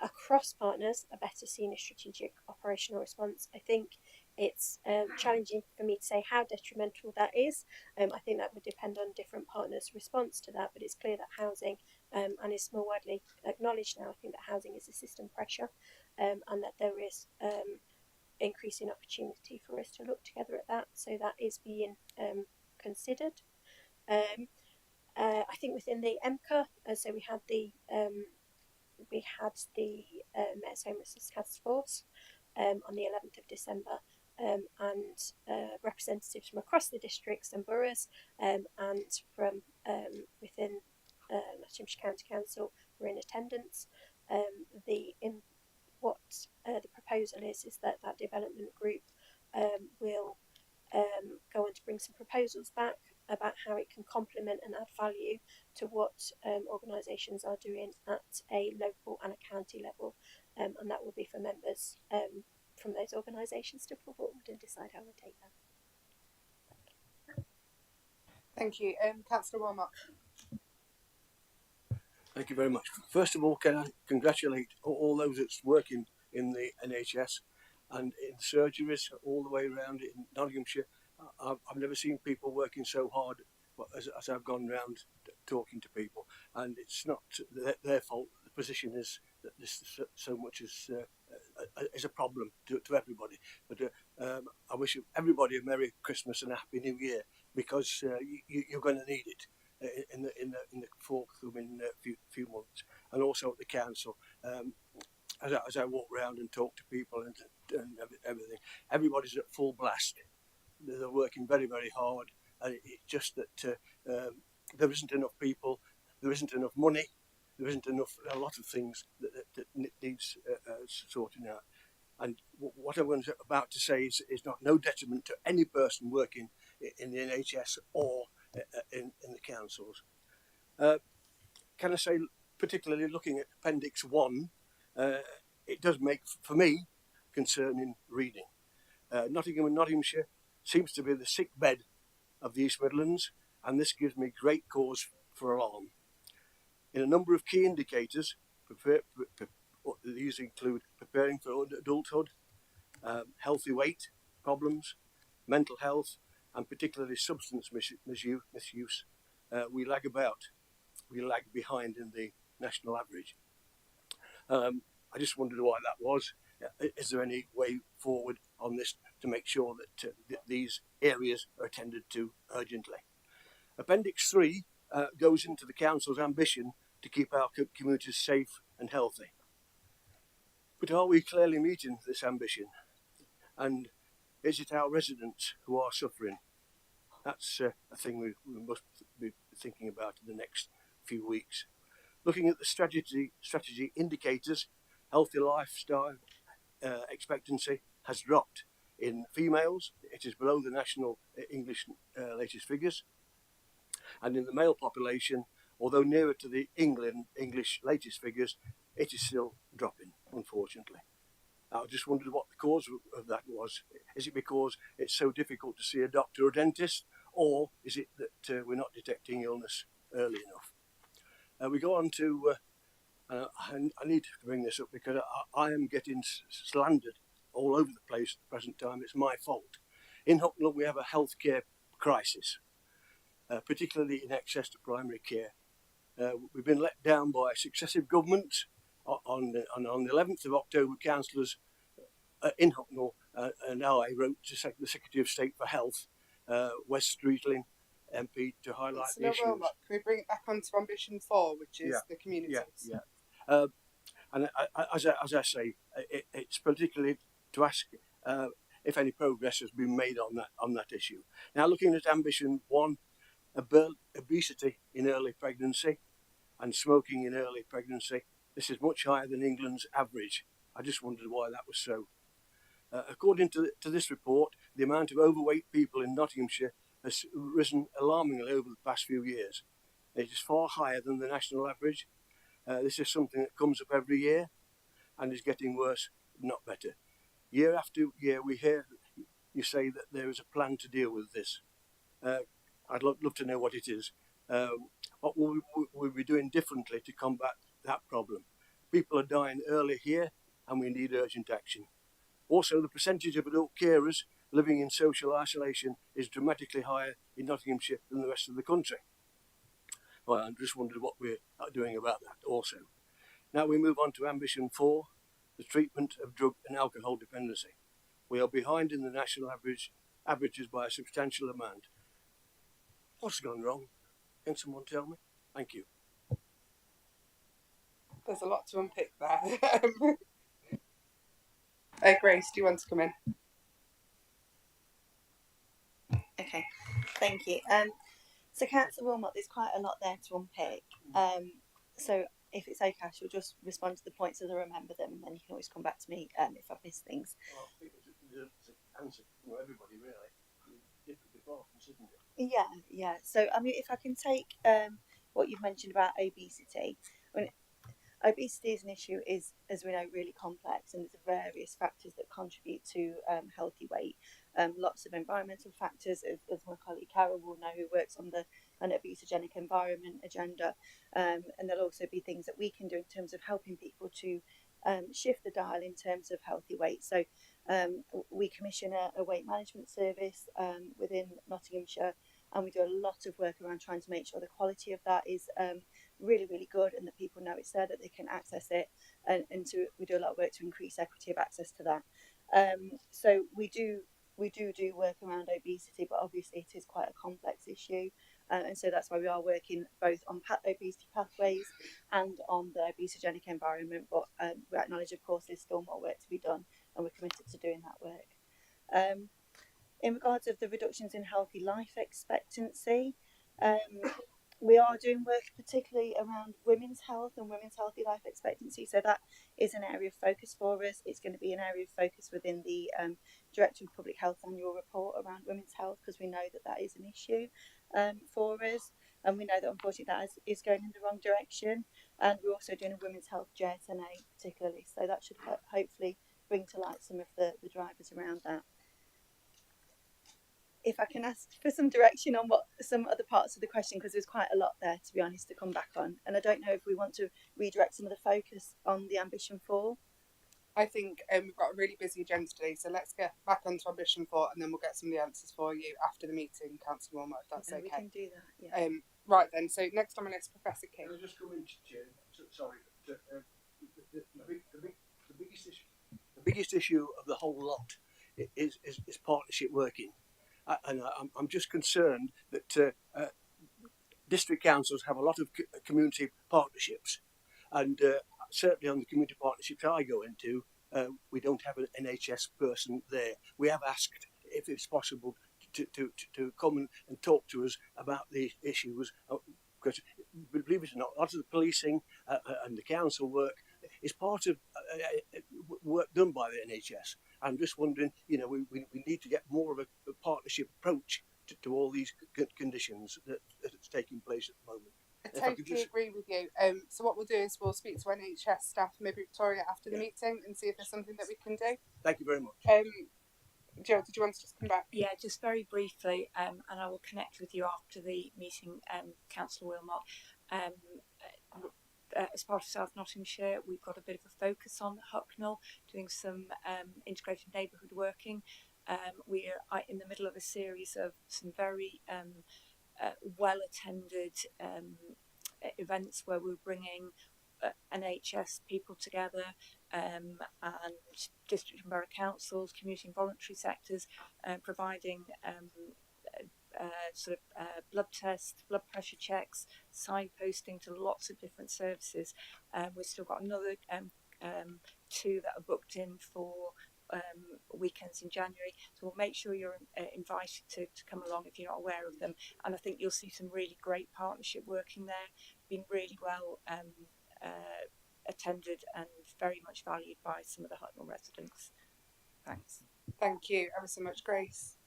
across partners a better senior strategic operational response. I think it's challenging for me to say how detrimental that is. I think that would depend on different partners' response to that, but it's clear that housing, and it's more widely acknowledged now, I think that housing is a system pressure, and that there is increasing opportunity for us to look together at that. So that is being considered. I think within the MCA, so we had the Mayor's Homelessness Task Force on the 11th of December, and representatives from across the districts and boroughs and from within Nottinghamshire County Council were in attendance. The proposal is that development group will go on to bring some proposals back about how it can complement and add value to what organisations are doing at a local and a county level, and that will be for members from those organisations to put forward and decide how we take that. Thank you. Councillor Wilmot. Thank you very much. First of all, can I congratulate all those that's working in the NHS and in surgeries all the way around in Nottinghamshire. I've never seen people working so hard as I've gone round talking to people, and it's not their fault. The position is that this so much is a problem to everybody. But I wish everybody a Merry Christmas and a Happy New Year, because you're going to need it in the forthcoming few months, and also at the council. As I walk around and talk to people and everything, everybody's at full blast. They're working very, very hard, and it's just that there isn't enough people, there isn't enough money, there isn't enough, a lot of things that needs sorting out. And what I'm about to say is not no detriment to any person working in the NHS or in the councils. Can I say, particularly looking at Appendix 1, it does make, for me, concerning reading. Nottingham and Nottinghamshire seems to be the sick bed of the East Midlands, and this gives me great cause for alarm. In a number of key indicators, these include preparing for adulthood, healthy weight problems, mental health, and particularly substance misuse, we lag behind in the national average. I just wondered why that was. Is there any way forward on this to make sure that these areas are attended to urgently? Appendix 3 goes into the council's ambition to keep our communities safe and healthy. But are we clearly meeting this ambition? And is it our residents who are suffering? That's a thing we must be thinking about in the next few weeks. Looking at the strategy indicators, healthy lifestyle expectancy has dropped. In females, it is below the national English latest figures. And in the male population, although nearer to the English latest figures, it is still dropping, unfortunately. I just wondered what the cause of that was. Is it because it's so difficult to see a doctor or dentist, or is it that we're not detecting illness early enough? We go on to, I need to bring this up because I am getting slandered all over the place at the present time. It's my fault. In Hucknall, we have a healthcare crisis, particularly in access to primary care. We've been let down by successive governments. On the 11th of October, councillors in Hucknall and I wrote to the Secretary of State for Health, Wes Streetling, MP, to highlight the issues. Can we bring it back onto ambition 4, which is the communities? And as I say, it's particularly to ask if any progress has been made on that issue. Now, looking at ambition 1, obesity in early pregnancy and smoking in early pregnancy, this is much higher than England's average. I just wondered why that was so. According to this report, the amount of overweight people in Nottinghamshire has risen alarmingly over the past few years. It is far higher than the national average. This is something that comes up every year and is getting worse, not better. Year after year, we hear you say that there is a plan to deal with this. I'd love to know what it is. What will we be doing differently to combat that problem? People are dying early here, and we need urgent action. Also, the percentage of adult carers living in social isolation is dramatically higher in Nottinghamshire than the rest of the country. Well, I just wondered what we're doing about that also. Now we move on to ambition 4, the treatment of drug and alcohol dependency. We are behind in the national averages by a substantial amount. What's gone wrong? Can someone tell me? Thank you. There's a lot to unpick there. Grace, do you want to come in? Okay, thank you. So Councillor Wilmot, there's quite a lot there to unpick. So if it's okay, I shall just respond to the points as I remember them, and then you can always come back to me if I've missed things. Well, I think it's an answer from everybody, really. Different departments isn't it? Yeah. So, I mean, if I can take what you've mentioned about obesity, I mean, obesity is an issue, is, as we know, really complex, and there's various factors that contribute to healthy weight. Lots of environmental factors, as my colleague Carol will know, who works on an obesogenic environment agenda, and there'll also be things that we can do in terms of helping people to shift the dial in terms of healthy weight. So we commission a weight management service within Nottinghamshire, and we do a lot of work around trying to make sure the quality of that is really, really good, and that people know it's there, that they can access it, and we do a lot of work to increase equity of access to that. So we do work around obesity, but obviously it is quite a complex issue, and so that's why we are working both on obesity pathways and on the obesogenic environment. But we acknowledge, of course, there's still more work to be done, and we're committed to doing that work. In regards of the reductions in healthy life expectancy, we are doing work particularly around women's health and women's healthy life expectancy. So that is an area of focus for us. It's going to be an area of focus within the Director of Public Health annual report around women's health, because we know that that is an issue for us. And we know that unfortunately that is going in the wrong direction. And we're also doing a women's health JSNA particularly. So that should hopefully bring to light some of the drivers around that. If I can ask for some direction on what some other parts of the question, because there's quite a lot there, to be honest, to come back on. And I don't know if we want to redirect some of the focus on the Ambition 4. I think we've got a really busy agenda today, so let's get back onto Ambition 4, and then we'll get some of the answers for you after the meeting, Councillor Wilmot, if that's okay. We can do that, yeah. Right then, so next on my list, Professor King. Can I just come in, Chair? Sorry. The biggest issue of the whole lot is partnership working. And I'm just concerned that district councils have a lot of community partnerships, and certainly on the community partnerships I go into, we don't have an NHS person there. We have asked if it's possible to come and talk to us about the issues, because believe it or not, a lot of the policing and the council work is part of work done by the NHS. I'm just wondering, we need to get more of a partnership approach to all these conditions that's taking place at the moment. I totally agree with you. So what we'll do is we'll speak to NHS staff, maybe Victoria, after the meeting, and see if there's something that we can do. Thank you very much. Jill, did you want to just come back? Yeah, just very briefly, and I will connect with you after the meeting, Councillor Wilmot. As part of South Nottinghamshire, we've got a bit of a focus on Hucknall, doing some integrated neighbourhood working. We are in the middle of a series of some very well-attended events where we're bringing NHS people together, and district and borough councils, community and voluntary sectors, providing blood tests, blood pressure checks, signposting to lots of different services. We've still got another 2 that are booked in for weekends in January, so we'll make sure you're invited to come along if you're not aware of them. And I think you'll see some really great partnership working there, being really well attended and very much valued by some of the Hucknall residents. Thanks. Thank you ever so much, Grace.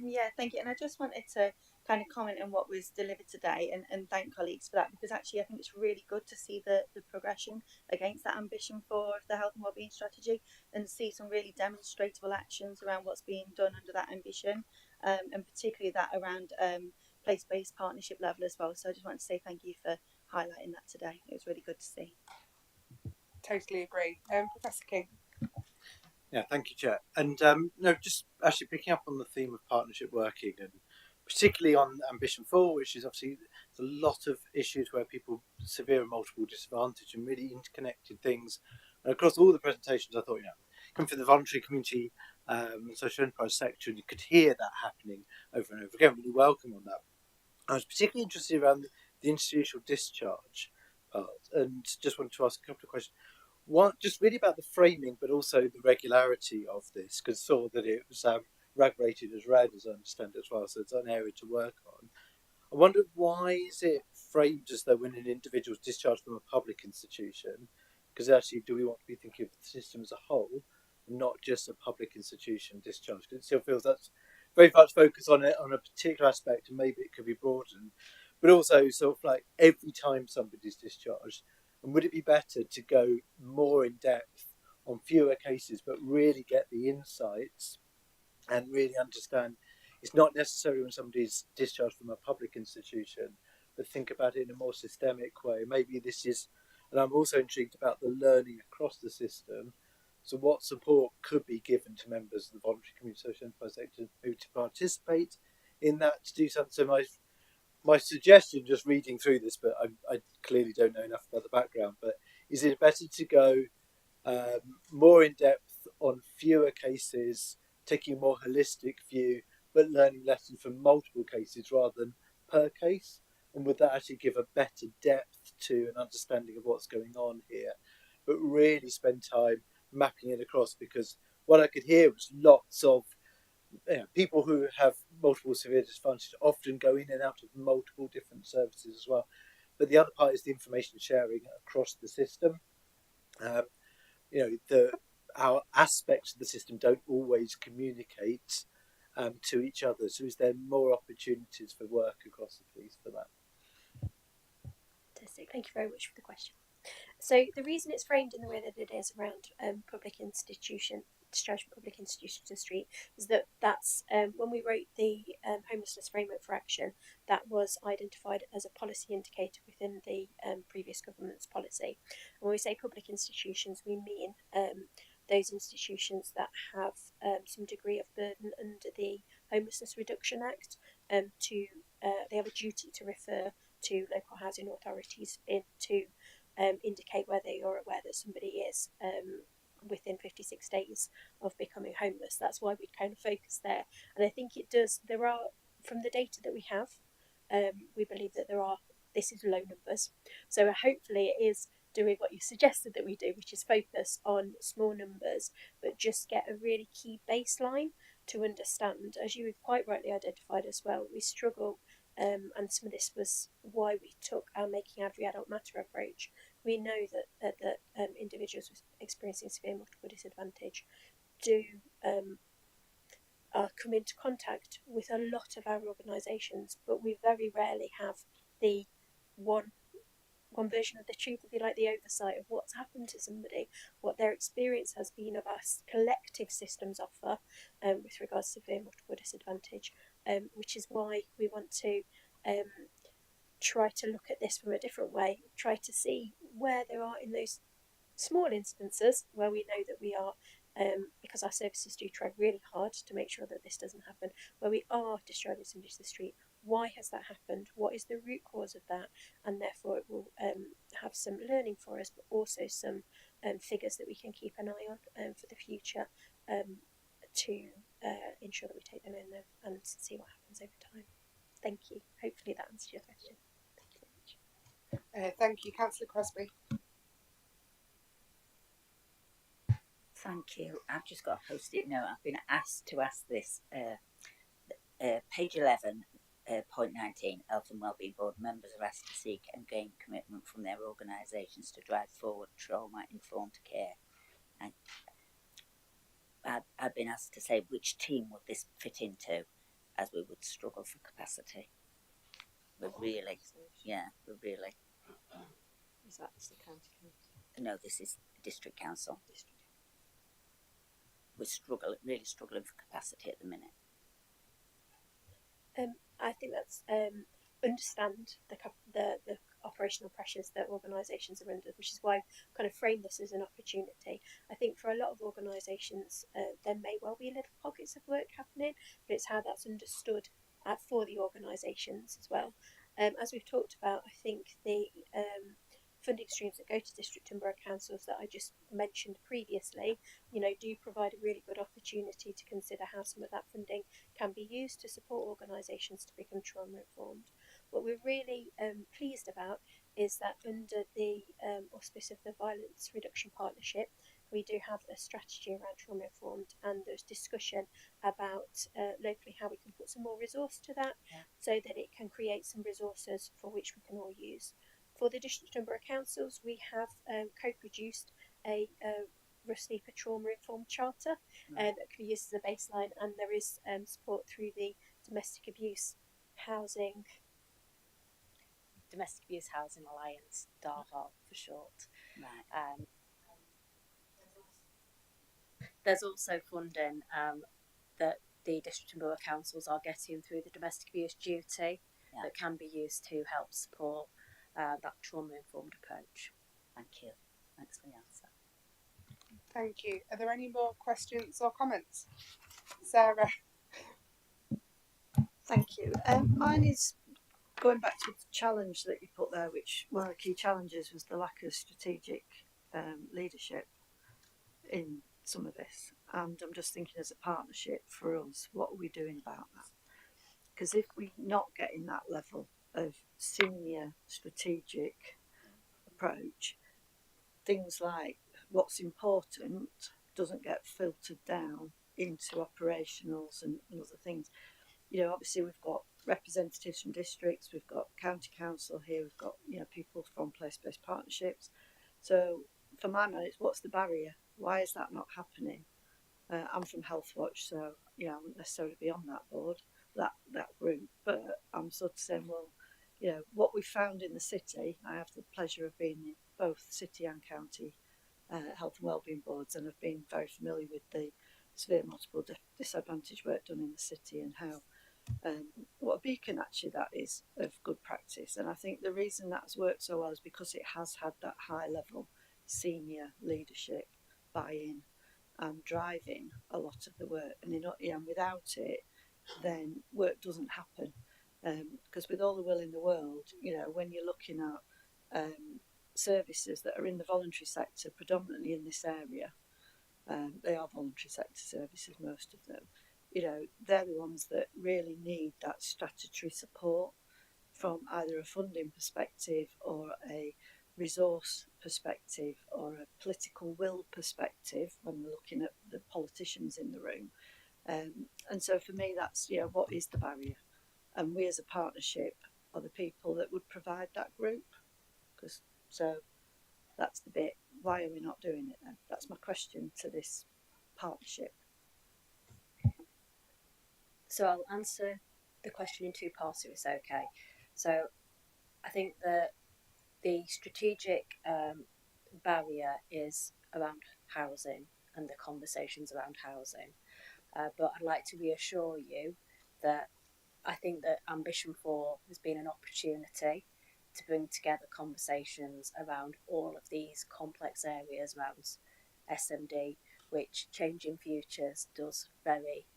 Yeah, thank you. And I just wanted to kind of comment on what was delivered today, and thank colleagues for that, because actually I think it's really good to see the progression against that Ambition 4 of the health and wellbeing strategy, and see some really demonstrable actions around what's being done under that ambition, and particularly that around place-based partnership level as well. So I just want to say thank you for highlighting that today. It was really good to see. Totally agree. Professor King. Yeah, thank you, Chair. And just actually picking up on the theme of partnership working, and particularly on Ambition 4, which is obviously a lot of issues where people severe and multiple disadvantage and really interconnected things. And across all the presentations, I thought, come from the voluntary community and social enterprise sector, and you could hear that happening over and over again. Really welcome on that. I was particularly interested around the institutional discharge part, and just wanted to ask a couple of questions. One, just really about the framing, but also the regularity of this, because I saw that it was rated as red, as I understand it as well, so it's an area to work on. I wondered, why is it framed as though when an individual is discharged from a public institution? Because actually, do we want to be thinking of the system as a whole, and not just a public institution discharge? Because it still feels that's very much focus on it on a particular aspect, and maybe it could be broadened, but also sort of like every time somebody's discharged. And would it be better to go more in depth on fewer cases, but really get the insights and really understand? It's not necessarily when somebody's discharged from a public institution, but think about it in a more systemic way. Maybe this is, and I'm also intrigued about the learning across the system. So, what support could be given to members of the voluntary community social enterprise sector to participate in that, to do something? So, my suggestion, just reading through this, but I clearly don't know enough about the background, but is it better to go more in depth on fewer cases, taking a more holistic view, but learning lessons from multiple cases rather than per case? And would that actually give a better depth to an understanding of what's going on here? But really spend time mapping it across, because what I could hear was lots of people who have multiple severe disadvantages often go in and out of multiple different services as well. But the other part is the information sharing across the system. Our aspects of the system don't always communicate to each other. So is there more opportunities for work across the police for that? Fantastic. Thank you very much for the question. So the reason it's framed in the way that it is around public institution, discharge from public institution to the street, is that that's when we wrote the homelessness framework for action, that was identified as a policy indicator within the previous government's policy. And when we say public institutions, we mean those institutions that have some degree of burden under the Homelessness Reduction Act. They have a duty to refer to local housing authorities to indicate whether you're aware that somebody is within 56 days of becoming homeless. That's why we kind of focus there. And I think it does, there are, from the data that we have, we believe that this is low numbers. So hopefully it is doing what you suggested that we do, which is focus on small numbers, but just get a really key baseline to understand. As you quite rightly identified as well, we struggle, and some of this was why we took our Making Every Adult Matter approach. We know that individuals experiencing severe multiple disadvantage do come into contact with a lot of our organisations, but we very rarely have the one version of the truth, if you like, the oversight of what's happened to somebody, what their experience has been of our collective systems offer with regards to severe multiple disadvantage, which is why we want to try to look at this from a different way, try to see where there are in those small instances where we know that we are, because our services do try really hard to make sure that this doesn't happen, where we are discharging somebody to the street. Why has that happened? What is the root cause of that? And therefore it will have some learning for us, but also some figures that we can keep an eye on for the future to ensure that we take them in there and see what happens over time. Thank you. Hopefully that answers your question. Thank you very much. Thank you, Councillor Crosby. Thank you. I've just got a post-it note. I've been asked to ask this. Page 11, point 19, Health and Wellbeing Board members are asked to seek and gain commitment from their organisations to drive forward trauma-informed care. And I've been asked to say which team would this fit into, as we would struggle for capacity. We're really. Is that the county council? No, this is district council. We're really struggling for capacity at the minute. I think that's understand the operational pressures that organisations are under, which is why I kind of frame this as an opportunity. I think for a lot of organisations, there may well be little pockets of work happening, but it's how that's understood for the organisations as well. As we've talked about, I think the funding streams that go to district and borough councils that I just mentioned previously, do provide a really good opportunity to consider how some of that funding can be used to support organisations to become trauma informed. What we're really pleased about is that under the auspice of the Violence Reduction Partnership, we do have a strategy around trauma informed, and there's discussion about locally how we can put some more resource to that, so that it can create some resources for which we can all use. For the district and borough councils, we have co-produced a Rusty for Trauma Informed Charter that can be used as a baseline, and there is support through the Domestic Abuse Housing Alliance, DAHA for short. Right. There's also funding that the district and borough councils are getting through the domestic abuse duty that can be used to help support that trauma-informed approach. Thank you. Thanks for the answer. Thank you. Are there any more questions or comments? Sarah? Thank you. Mine is going back to the challenge that you put there, which one of the key challenges was the lack of strategic leadership in some of this. And I'm just thinking, as a partnership for us, what are we doing about that? Because if we're not getting that level of senior strategic approach, things like what's important doesn't get filtered down into operationals and other things. You know, obviously we've got representatives from districts, we've got county council here, we've got, you know, people from place-based partnerships. So for my mind, it's what's the barrier? Why is that not happening? I'm from Health Watch, so you know, I wouldn't necessarily be on that board, that group, but I'm sort of saying, well, you know, what we found in the city, I have the pleasure of being in both city and county health and wellbeing boards, and I've been very familiar with the severe multiple disadvantage work done in the city, and how what a beacon actually that is of good practice. And I think the reason that's worked so well is because it has had that high level senior leadership buy-in and driving a lot of the work, and without it then work doesn't happen, because with all the will in the world, you know, when you're looking at services that are in the voluntary sector, predominantly in this area, they are voluntary sector services, most of them, you know, they're the ones that really need that statutory support from either a funding perspective or a resource perspective or a political will perspective when we're looking at the politicians in the room. And so for me, that's, you know, what is the barrier? And we as a partnership are the people that would provide that group. So that's the bit, why are we not doing it then? That's my question to this partnership. So I'll answer the question in two parts if it's okay. So I think that the strategic barrier is around housing and the conversations around housing. But I'd like to reassure you that I think that Ambition 4 has been an opportunity to bring together conversations around all of these complex areas around SMD, which Changing Futures does very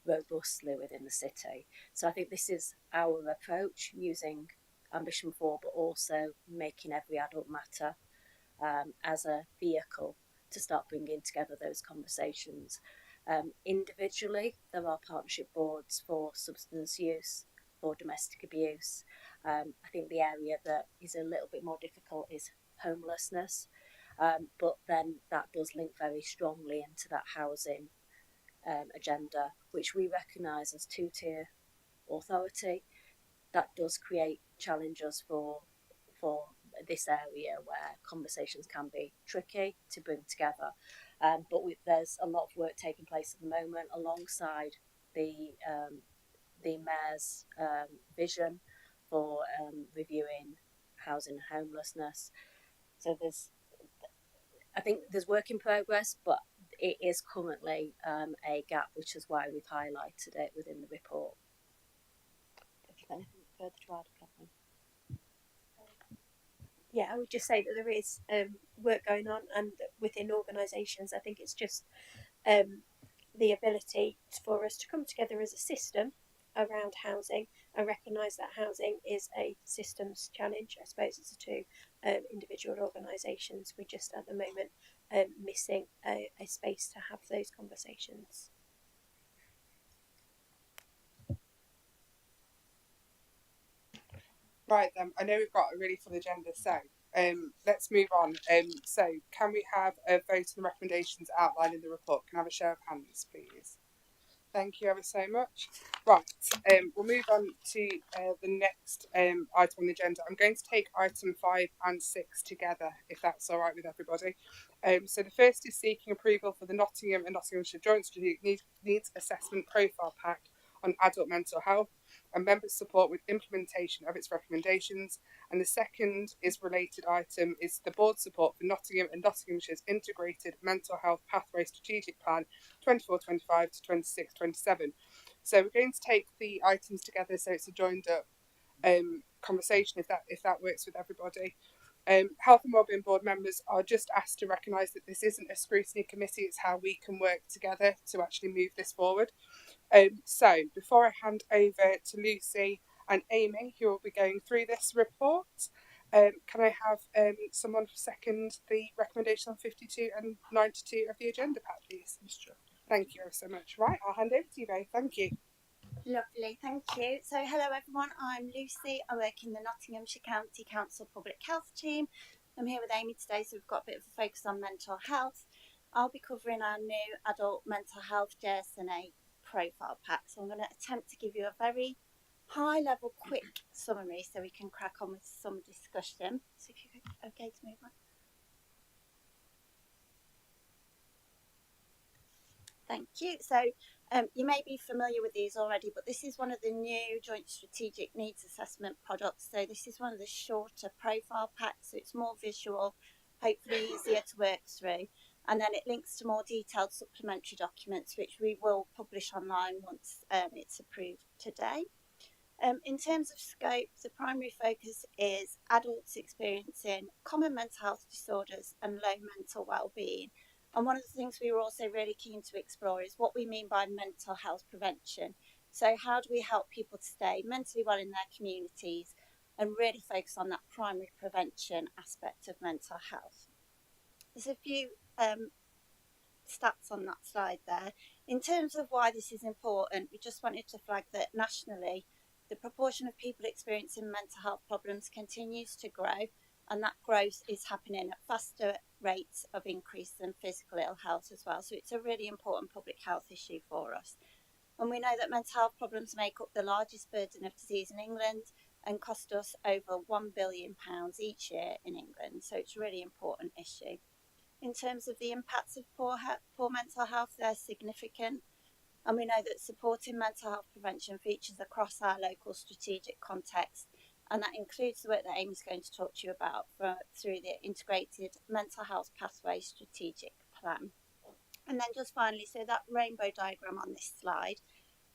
robustly within the city. So I think this is our approach, using Ambition 4, but also making every adult matter as a vehicle to start bringing together those conversations. Individually, there are partnership boards for substance use, for domestic abuse. I think the area that is a little bit more difficult is homelessness, but then that does link very strongly into that housing agenda, which we recognise as two-tier authority. That does create challenges for this area where conversations can be tricky to bring together. But there's a lot of work taking place at the moment alongside the Mayor's vision for reviewing housing and homelessness. So I think there's work in progress, but it is currently a gap, which is why we've highlighted it within the report. Have you got anything further to add, Catherine? Yeah, I would just say that there is work going on, and within organisations, I think it's just the ability for us to come together as a system around housing and recognise that housing is a systems challenge. I suppose it's to individual organisations. We're just at the moment missing a space to have those conversations. Right then, I know we've got a really full agenda, so let's move on. So can we have a vote on the recommendations outlined in the report? Can I have a show of hands, please? Thank you ever so much. Right, we'll move on to the next item on the agenda. I'm going to take item 5 and 6 together, if that's all right with everybody. So the first is seeking approval for the Nottingham and Nottinghamshire Joint Strategic Needs Assessment Profile Pack on adult mental health and members' support with implementation of its recommendations. And the second is related item is the board support for Nottingham and Nottinghamshire's integrated mental health pathway strategic plan 24-25 to 26-27. So we're going to take the items together so it's a joined up conversation if that works with everybody. Health and Wellbeing Board members are just asked to recognise that this isn't a scrutiny committee, it's how we can work together to actually move this forward. So before I hand over to Lucy and Amy, who will be going through this report, can I have someone second the recommendation on 52 and 92 of the agenda pack, please? Thank you so much. Right, I'll hand over to you, Ray. Thank you. Lovely, thank you. So hello everyone, I'm Lucy. I work in the Nottinghamshire County Council Public Health team. I'm here with Amy today, so we've got a bit of a focus on mental health. I'll be covering our new adult mental health JSNA profile pack. So I'm going to attempt to give you a very high level quick summary so we can crack on with some discussion. So if you're okay to move on. Thank you. So you may be familiar with these already, but this is one of the new Joint Strategic Needs Assessment products. So this is one of the shorter profile packs, so it's more visual, hopefully easier to work through. And then it links to more detailed supplementary documents, which we will publish online once it's approved today. In terms of scope, the primary focus is adults experiencing common mental health disorders and low mental well-being. And one of the things we were also really keen to explore is what we mean by mental health prevention. So how do we help people to stay mentally well in their communities and really focus on that primary prevention aspect of mental health? There's a few stats on that slide there. In terms of why this is important, we just wanted to flag that nationally, the proportion of people experiencing mental health problems continues to grow, and that growth is happening at faster rates of increase than physical ill health as well. So it's a really important public health issue for us. And we know that mental health problems make up the largest burden of disease in England and cost us over £1 billion each year in England. So it's a really important issue. In terms of the impacts of poor mental health, they're significant. And we know that supporting mental health prevention features across our local strategic context. And that includes the work that Amy's going to talk to you about through the Integrated Mental Health Pathway Strategic Plan. And then just finally, so that rainbow diagram on this slide,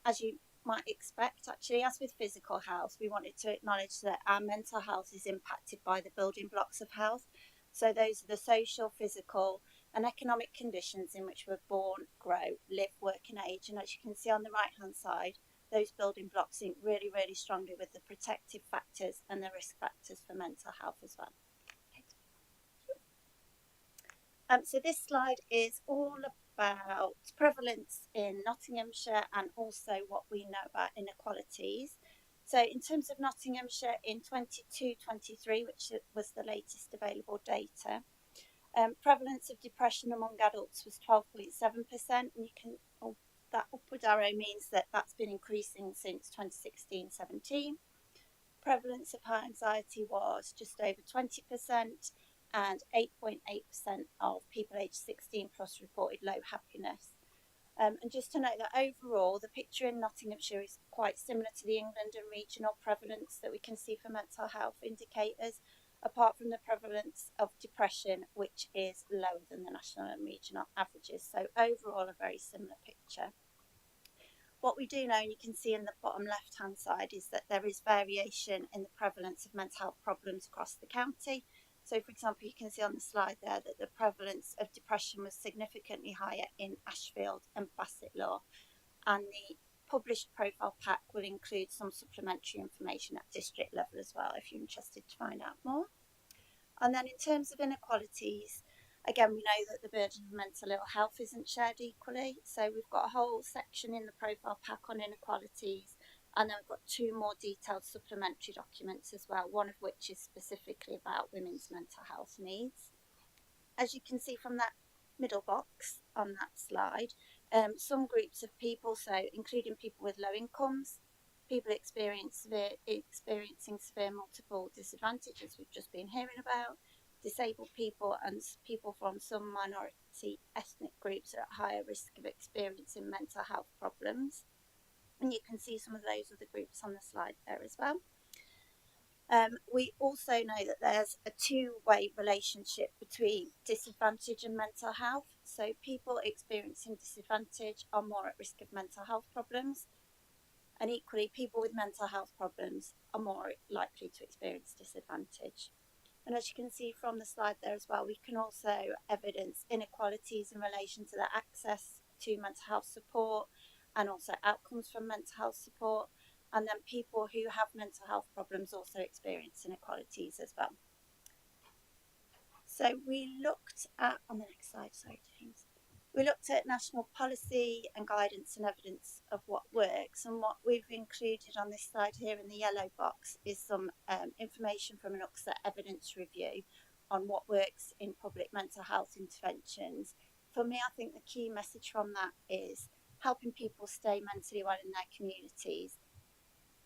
as you might expect, actually, as with physical health, we wanted to acknowledge that our mental health is impacted by the building blocks of health. So those are the social, physical and economic conditions in which we're born, grow, live, work and age. And as you can see on the right-hand side, those building blocks link really, really strongly with the protective factors and the risk factors for mental health as well. So this slide is all about prevalence in Nottinghamshire and also what we know about inequalities. So in terms of Nottinghamshire in 22-23, which was the latest available data, prevalence of depression among adults was 12.7%, and you can that upward arrow means that that's been increasing since 2016-17. Prevalence of high anxiety was just over 20%, and 8.8% of people aged 16 plus reported low happiness. And just to note that overall, the picture in Nottinghamshire is quite similar to the England and regional prevalence that we can see for mental health indicators, apart from the prevalence of depression, which is lower than the national and regional averages. So overall, a very similar picture. What we do know, and you can see in the bottom left-hand side, is that there is variation in the prevalence of mental health problems across the county. So, for example, you can see on the slide there that the prevalence of depression was significantly higher in Ashfield and Bassetlaw. And the published profile pack will include some supplementary information at district level as well, if you're interested to find out more. And then in terms of inequalities, again, we know that the burden of mental ill health isn't shared equally. So we've got a whole section in the profile pack on inequalities. And then we've got two more detailed supplementary documents as well, one of which is specifically about women's mental health needs. As you can see from that middle box on that slide, some groups of people, so including people with low incomes, people experiencing severe multiple disadvantages we've just been hearing about, disabled people, and people from some minority ethnic groups are at higher risk of experiencing mental health problems. And you can see some of those other groups on the slide there as well. We also know that there's a two-way relationship between disadvantage and mental health. So people experiencing disadvantage are more at risk of mental health problems, and equally people with mental health problems are more likely to experience disadvantage. And as you can see from the slide there as well, we can also evidence inequalities in relation to the access to mental health support and also outcomes from mental health support. And then people who have mental health problems also experience inequalities as well. So we looked at, on the next slide, sorry James, we looked at national policy and guidance and evidence of what works, and what we've included on this slide here in the yellow box is some information from an UCSA evidence review on what works in public mental health interventions. For me, I think the key message from that is helping people stay mentally well in their communities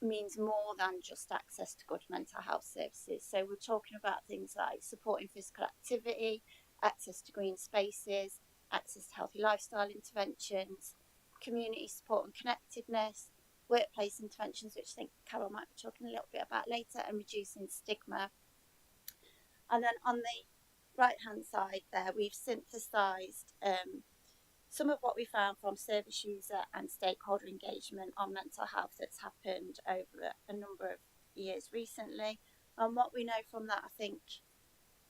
means more than just access to good mental health services. So we're talking about things like supporting physical activity, access to green spaces, access to healthy lifestyle interventions, community support and connectedness, workplace interventions, which I think Carol might be talking a little bit about later, and reducing stigma. And then on the right hand side there, we've synthesised some of what we found from service user and stakeholder engagement on mental health that's happened over a number of years recently. And what we know from that, I think,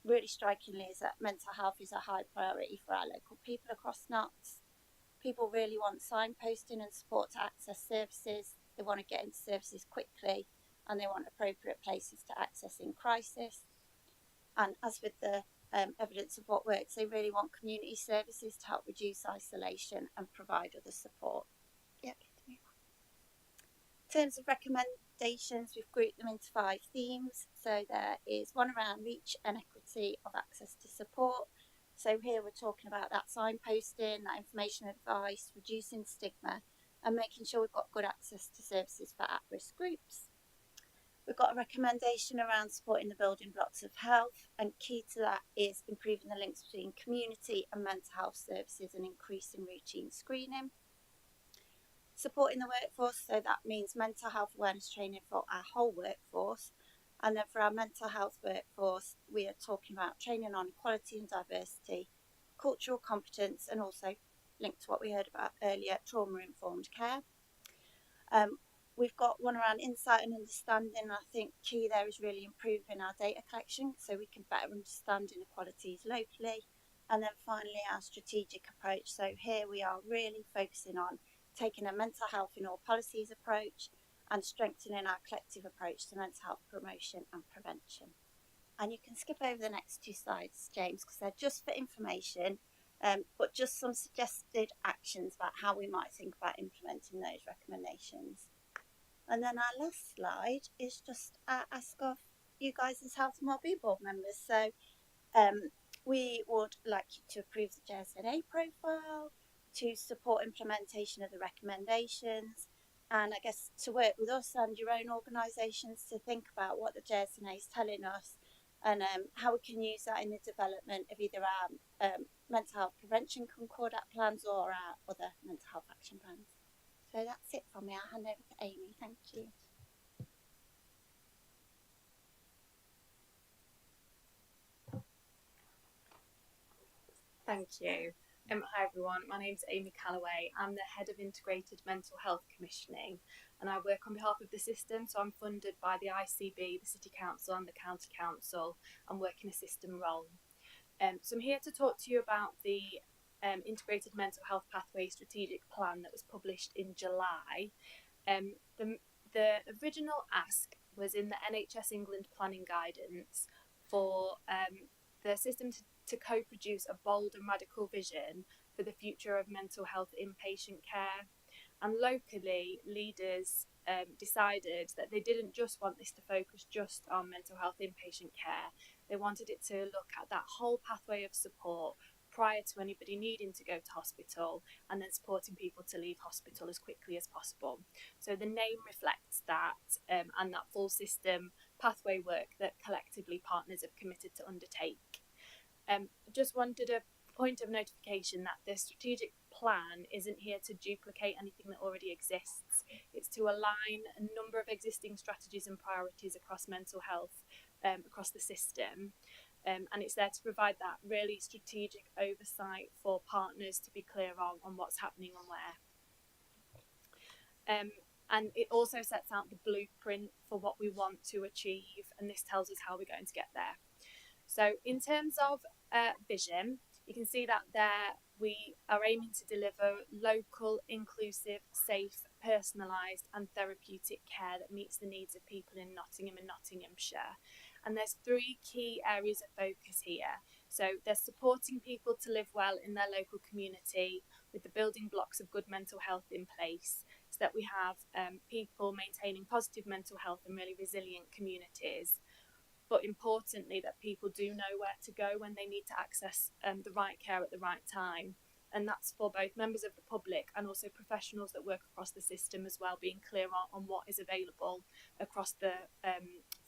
really strikingly, is that mental health is a high priority for our local people across Notts. People really want signposting and support to access services. They want to get into services quickly, and they want appropriate places to access in crisis. And as with the evidence of what works, they really want community services to help reduce isolation and provide other support. Yep. In terms of recommendations, we've grouped them into 5 themes. So there is one around reach and equity of access to support. So here we're talking about that signposting, that information advice, reducing stigma, and making sure we've got good access to services for at-risk groups. We've got a recommendation around supporting the building blocks of health, and key to that is improving the links between community and mental health services and increasing routine screening. Supporting the workforce, so that means mental health awareness training for our whole workforce. And then for our mental health workforce, we are talking about training on equality and diversity, cultural competence, and also linked to what we heard about earlier, trauma-informed care. We've got one around insight and understanding. I think key there is really improving our data collection so we can better understand inequalities locally. And then finally, our strategic approach. So here we are really focusing on taking a mental health in all policies approach and strengthening our collective approach to mental health promotion and prevention. And you can skip over the next 2 slides, James, because they're just for information, but just some suggested actions about how we might think about implementing those recommendations. And then our last slide is just a ask of you guys as Health and Wellbeing Board members. So we would like you to approve the JSNA profile, to support implementation of the recommendations, and I guess to work with us and your own organisations to think about what the JSNA is telling us and how we can use that in the development of either our mental health prevention concordat plans or our other mental health action plans. So that's it from me. I'll hand over to Amy. Thank you. Thank you. Hi everyone, my name's Amy Calloway. I'm the Head of Integrated Mental Health Commissioning, and I work on behalf of the system, so I'm funded by the ICB, the City Council and the County Council, and work in a system role. So I'm here to talk to you about the Integrated Mental Health Pathway Strategic Plan that was published in July. The original ask was in the NHS England planning guidance for the system to co-produce a bold and radical vision for the future of mental health inpatient care. And locally, leaders decided that they didn't just want this to focus just on mental health inpatient care. They wanted it to look at that whole pathway of support, prior to anybody needing to go to hospital, and then supporting people to leave hospital as quickly as possible. So the name reflects that, and that full system pathway work that collectively partners have committed to undertake. Just wanted a point of notification that the strategic plan isn't here to duplicate anything that already exists. It's to align a number of existing strategies and priorities across mental health, across the system. And it's there to provide that really strategic oversight for partners to be clear on what's happening and where. And it also sets out the blueprint for what we want to achieve, and this tells us how we're going to get there. So in terms of vision, you can see that there we are aiming to deliver local, inclusive, safe, personalised and therapeutic care that meets the needs of people in Nottingham and Nottinghamshire. And there's 3 key areas of focus here. So there's supporting people to live well in their local community with the building blocks of good mental health in place, so that we have people maintaining positive mental health and really resilient communities. But importantly, that people do know where to go when they need to access the right care at the right time. And that's for both members of the public and also professionals that work across the system as well, being clear on what is available across the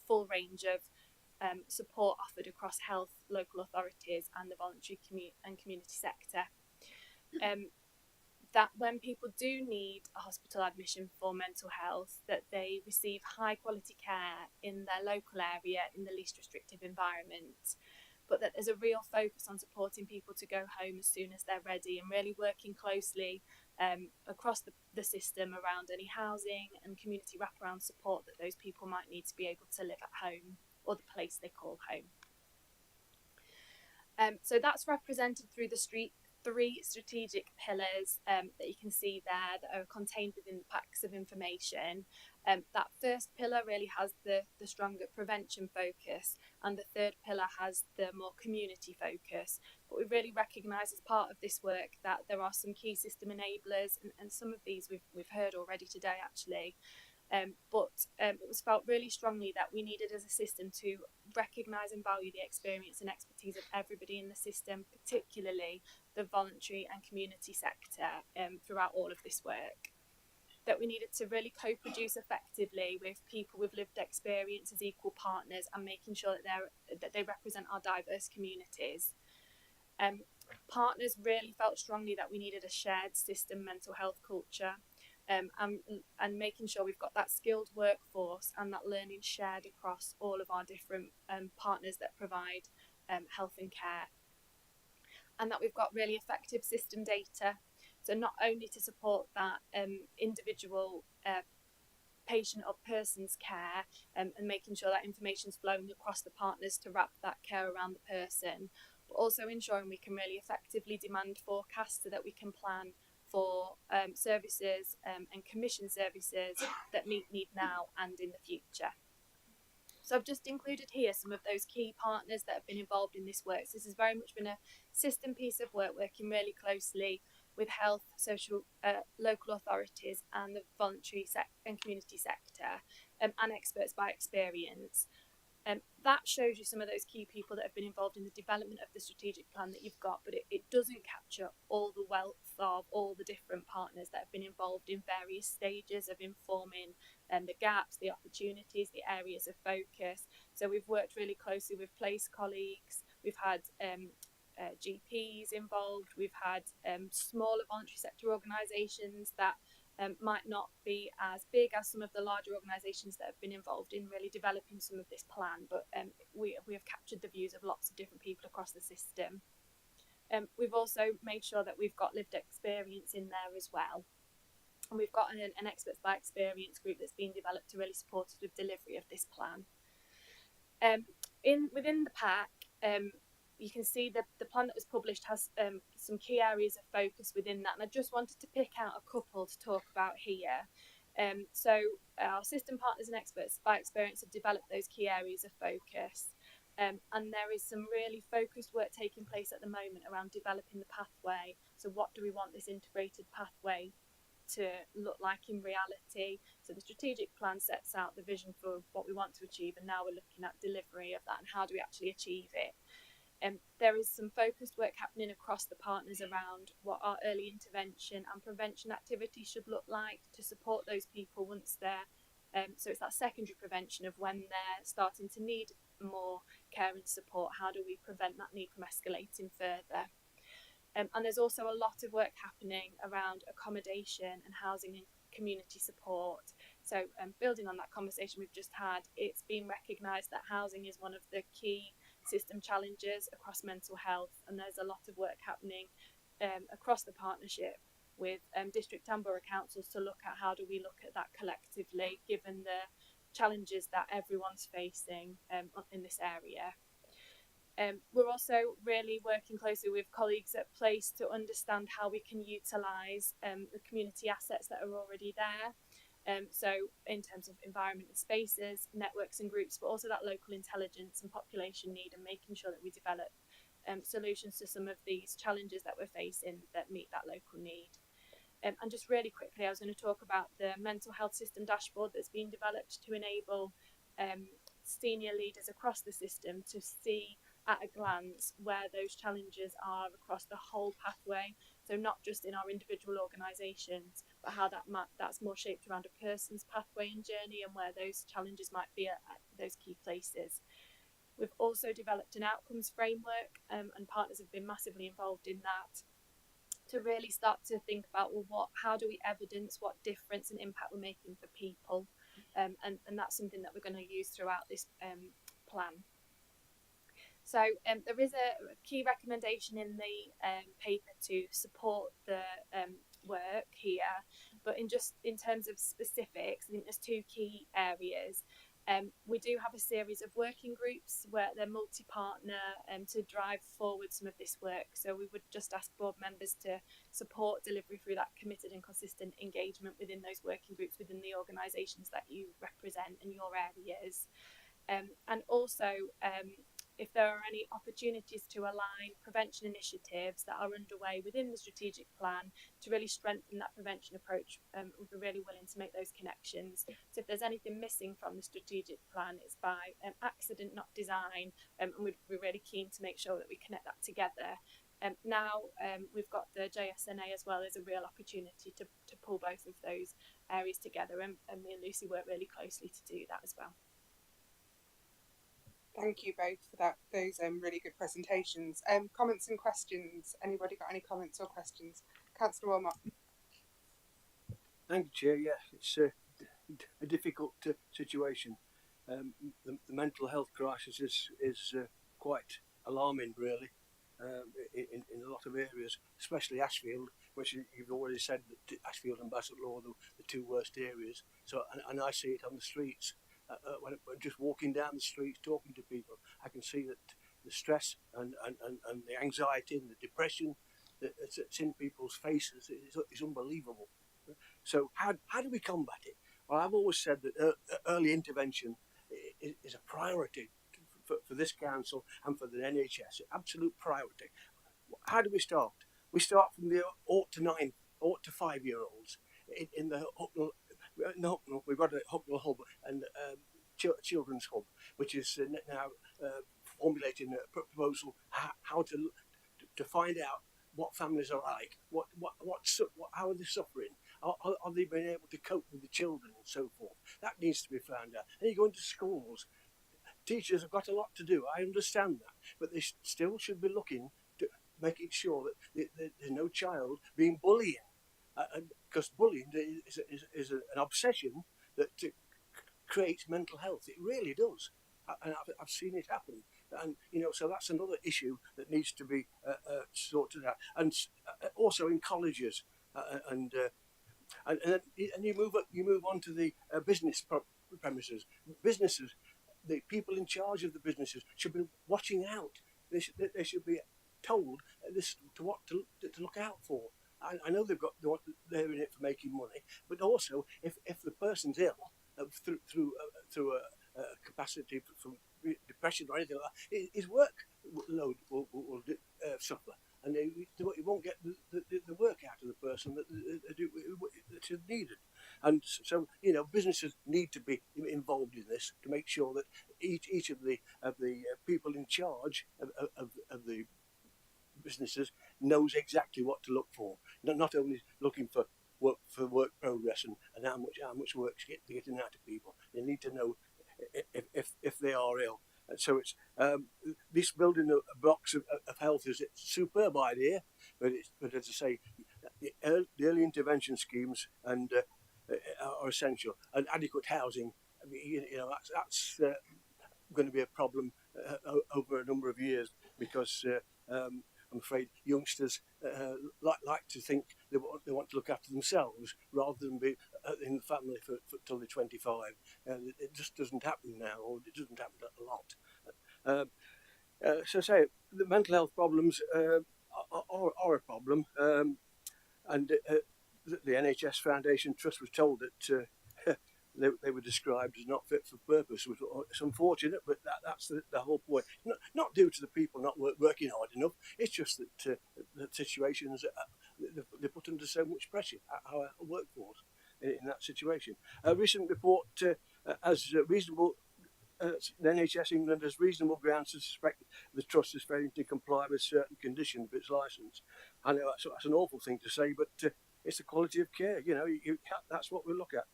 full range of support offered across health, local authorities and the voluntary and community sector. That when people do need a hospital admission for mental health, that they receive high quality care in their local area in the least restrictive environment, but that there's a real focus on supporting people to go home as soon as they're ready, and really working closely across the system around any housing and community wraparound support that those people might need to be able to live at home or the place they call home. So that's represented through the 3 strategic pillars that you can see there that are contained within the packs of information. That first pillar really has the stronger prevention focus, and the third pillar has the more community focus. But we really recognise as part of this work that there are some key system enablers, and some of these we've heard already today actually. But it was felt really strongly that we needed as a system to recognise and value the experience and expertise of everybody in the system, particularly the voluntary and community sector throughout all of this work. That we needed to really co-produce effectively with people with lived experience as equal partners, and making sure that they represent our diverse communities. Partners really felt strongly that we needed a shared system mental health culture. And making sure we've got that skilled workforce and that learning shared across all of our different partners that provide health and care. And that we've got really effective system data. So not only to support that individual patient or person's care and making sure that information's flowing across the partners to wrap that care around the person, but also ensuring we can really effectively demand forecasts so that we can plan for services and commission services that meet need now and in the future. So I've just included here some of those key partners that have been involved in this work. So this has very much been a system piece of work, working really closely with health, social, local authorities and the voluntary and community sector and experts by experience. That shows you some of those key people that have been involved in the development of the strategic plan that you've got, but it doesn't capture all the wealth of all the different partners that have been involved in various stages of informing the gaps, the opportunities, the areas of focus. So we've worked really closely with place colleagues, we've had GPs involved, we've had smaller voluntary sector organisations that might not be as big as some of the larger organisations that have been involved in really developing some of this plan, but we have captured the views of lots of different people across the system. We've also made sure that we've got lived experience in there as well, and we've got an experts by experience group that's been developed to really support the delivery of this plan. Within the pack, you can see that the plan that was published has some key areas of focus within that, and I just wanted to pick out a couple to talk about here. So our system partners and experts by experience have developed those key areas of focus, and there is some really focused work taking place at the moment around developing the pathway. So what do we want this integrated pathway to look like in reality? So the strategic plan sets out the vision for what we want to achieve, and now we're looking at delivery of that and how do we actually achieve it. There is some focused work happening across the partners around what our early intervention and prevention activities should look like to support those people once they're so it's that secondary prevention of when they're starting to need more care and support. How do we prevent that need from escalating further? And there's also a lot of work happening around accommodation and housing and community support. So building on that conversation we've just had, it's been recognised that housing is one of the key system challenges across mental health, and there's a lot of work happening across the partnership with district and borough councils to look at how do we look at that collectively, given the challenges that everyone's facing in this area. We're also really working closely with colleagues at Place to understand how we can utilise the community assets that are already there. So in terms of environment and spaces, networks and groups, but also that local intelligence and population need, and making sure that we develop solutions to some of these challenges that we're facing that meet that local need. And just really quickly, I was going to talk about the mental health system dashboard that's been developed to enable senior leaders across the system to see at a glance where those challenges are across the whole pathway. So not just in our individual organisations, but how that's more shaped around a person's pathway and journey, and where those challenges might be at those key places. We've also developed an outcomes framework, and partners have been massively involved in that, to really start to think about, well, how do we evidence what difference and impact we're making for people, and that's something that we're going to use throughout this plan. So there is a key recommendation in the paper to support the work here, but in terms of specifics, I think there's two key areas. We do have a series of working groups where they're multi-partner to drive forward some of this work. So we would just ask board members to support delivery through that committed and consistent engagement within those working groups within the organisations that you represent in your areas. And also, if there are any opportunities to align prevention initiatives that are underway within the strategic plan to really strengthen that prevention approach, we'd be really willing to make those connections. So if there's anything missing from the strategic plan, it's by accident, not design, and we'd be really keen to make sure that we connect that together. Now we've got the JSNA as well as a real opportunity to pull both of those areas together, and me and Lucy work really closely to do that as well. Thank you both for those really good presentations. Comments and questions. Anybody got any comments or questions? Councillor Wilmot. Thank you, Chair. Yeah, it's a difficult situation. The mental health crisis is quite alarming, really, in a lot of areas, especially Ashfield, which you've already said that Ashfield and Bassetlaw are the two worst areas. So, and I see it on the streets. When I'm just walking down the streets, talking to people, I can see that the stress and the anxiety and the depression that's in people's faces is unbelievable. So how do we combat it? Well, I've always said that early intervention is a priority for this council and for the NHS, absolute priority. How do we start? We start from the 0 to 5 year olds in the Hucknall. No, we've got a Hucknall hub and children's hub, which is now formulating a proposal how to find out what families are like, how are they suffering, are they being able to cope with the children and so forth. That needs to be found out. And you go into schools. Teachers have got a lot to do. I understand that, but they still should be looking to making sure that there's no child being bullying. Because bullying is an obsession that creates mental health. It really does, and I've seen it happen. And so that's another issue that needs to be sorted out. And also in colleges, and you move on to the business premises. Businesses, the people in charge of the businesses should be watching out. They should be told what to look out for. I know they're in it for making money, but also if the person's ill through a capacity from depression or anything like that, his workload will suffer, and he won't get the work out of the person that is needed. And so businesses need to be involved in this to make sure that each of the people in charge of the businesses knows exactly what to look for. Not only looking for work progress and how much work's getting out of people. They need to know if they are ill. And so it's this building a box of health is a superb idea, but as I say, the early intervention schemes and are essential, and adequate housing. I mean, that's going to be a problem over a number of years, because I'm afraid youngsters like to think they want to look after themselves rather than be in the family for till they're 25. It just doesn't happen now, or it doesn't happen a lot. So say the mental health problems are a problem, and the NHS Foundation Trust was told that they were described as not fit for purpose. It's unfortunate, but that's the whole point. Not due to the people not working hard enough. It's just that the situations they're put under so much pressure, our workforce in that situation. A recent report has reasonable. The NHS England has reasonable grounds to suspect the trust is failing to comply with certain conditions of its licence. I know that's an awful thing to say, but it's the quality of care. That's what we look at.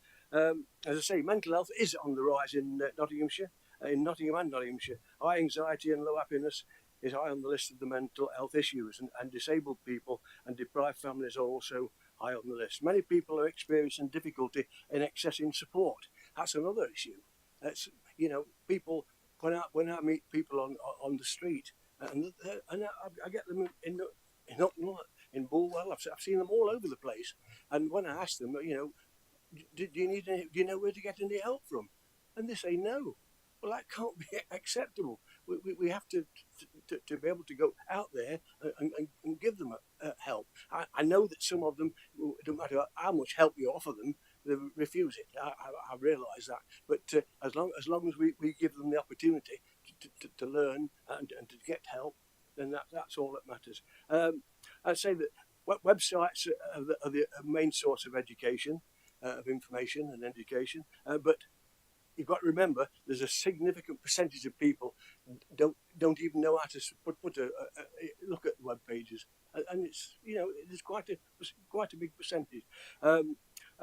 As I say, mental health is on the rise in Nottinghamshire, in Nottingham and Nottinghamshire. High anxiety and low happiness is high on the list of the mental health issues, and disabled people and deprived families are also high on the list. Many people are experiencing difficulty in accessing support. That's another issue. People when I meet people on the street, and I get them in Bulwell. I've seen them all over the place, and when I ask them, do you know where to get any help from? And they say no. Well, that can't be acceptable. We have to be able to go out there and give them help. I know that some of them, no matter how much help you offer them, they refuse it. I realise that. But as long as we give them the opportunity to learn and to get help, then that's all that matters. I'd say that websites are the main source of education, of information and education, but you've got to remember there's a significant percentage of people don't even know how to put a look at web pages, and it's there's quite a big percentage, and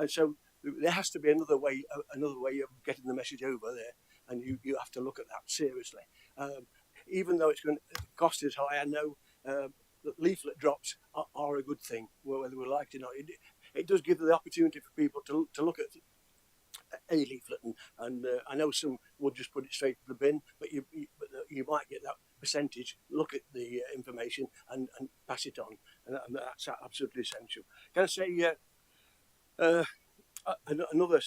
so there has to be another way of getting the message over there, and you have to look at that seriously. Even though it's going to cost is high, I know that leaflet drops are a good thing, whether we like it or not. It does give the opportunity for people to look at a leaflet, and I know some would just put it straight to the bin, but you might get that percentage, look at the information and pass it on, and that's absolutely essential. Can I say another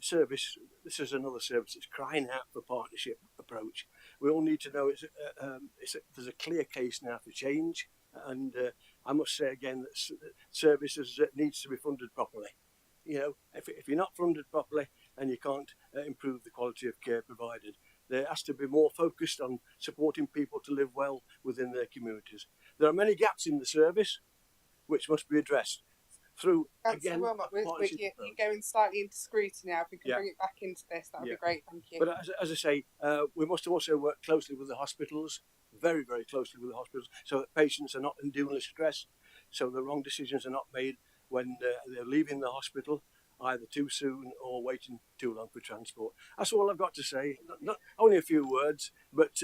service? This is another service that's crying out for partnership approach. We all need to know there's a clear case now for change, and I must say again that services needs to be funded properly. If you're not funded properly, and you can't improve the quality of care provided. There has to be more focused on supporting people to live well within their communities. There are many gaps in the service which must be addressed through, again, you're going slightly into scrutiny now. If we can bring it back into this, that would be great. Thank you. But as I say, we must also work closely with the hospitals, very, very closely with the hospitals, so that patients are not unduly stressed, so the wrong decisions are not made when they're leaving the hospital, either too soon or waiting too long for transport. That's all I've got to say. Not only a few words, but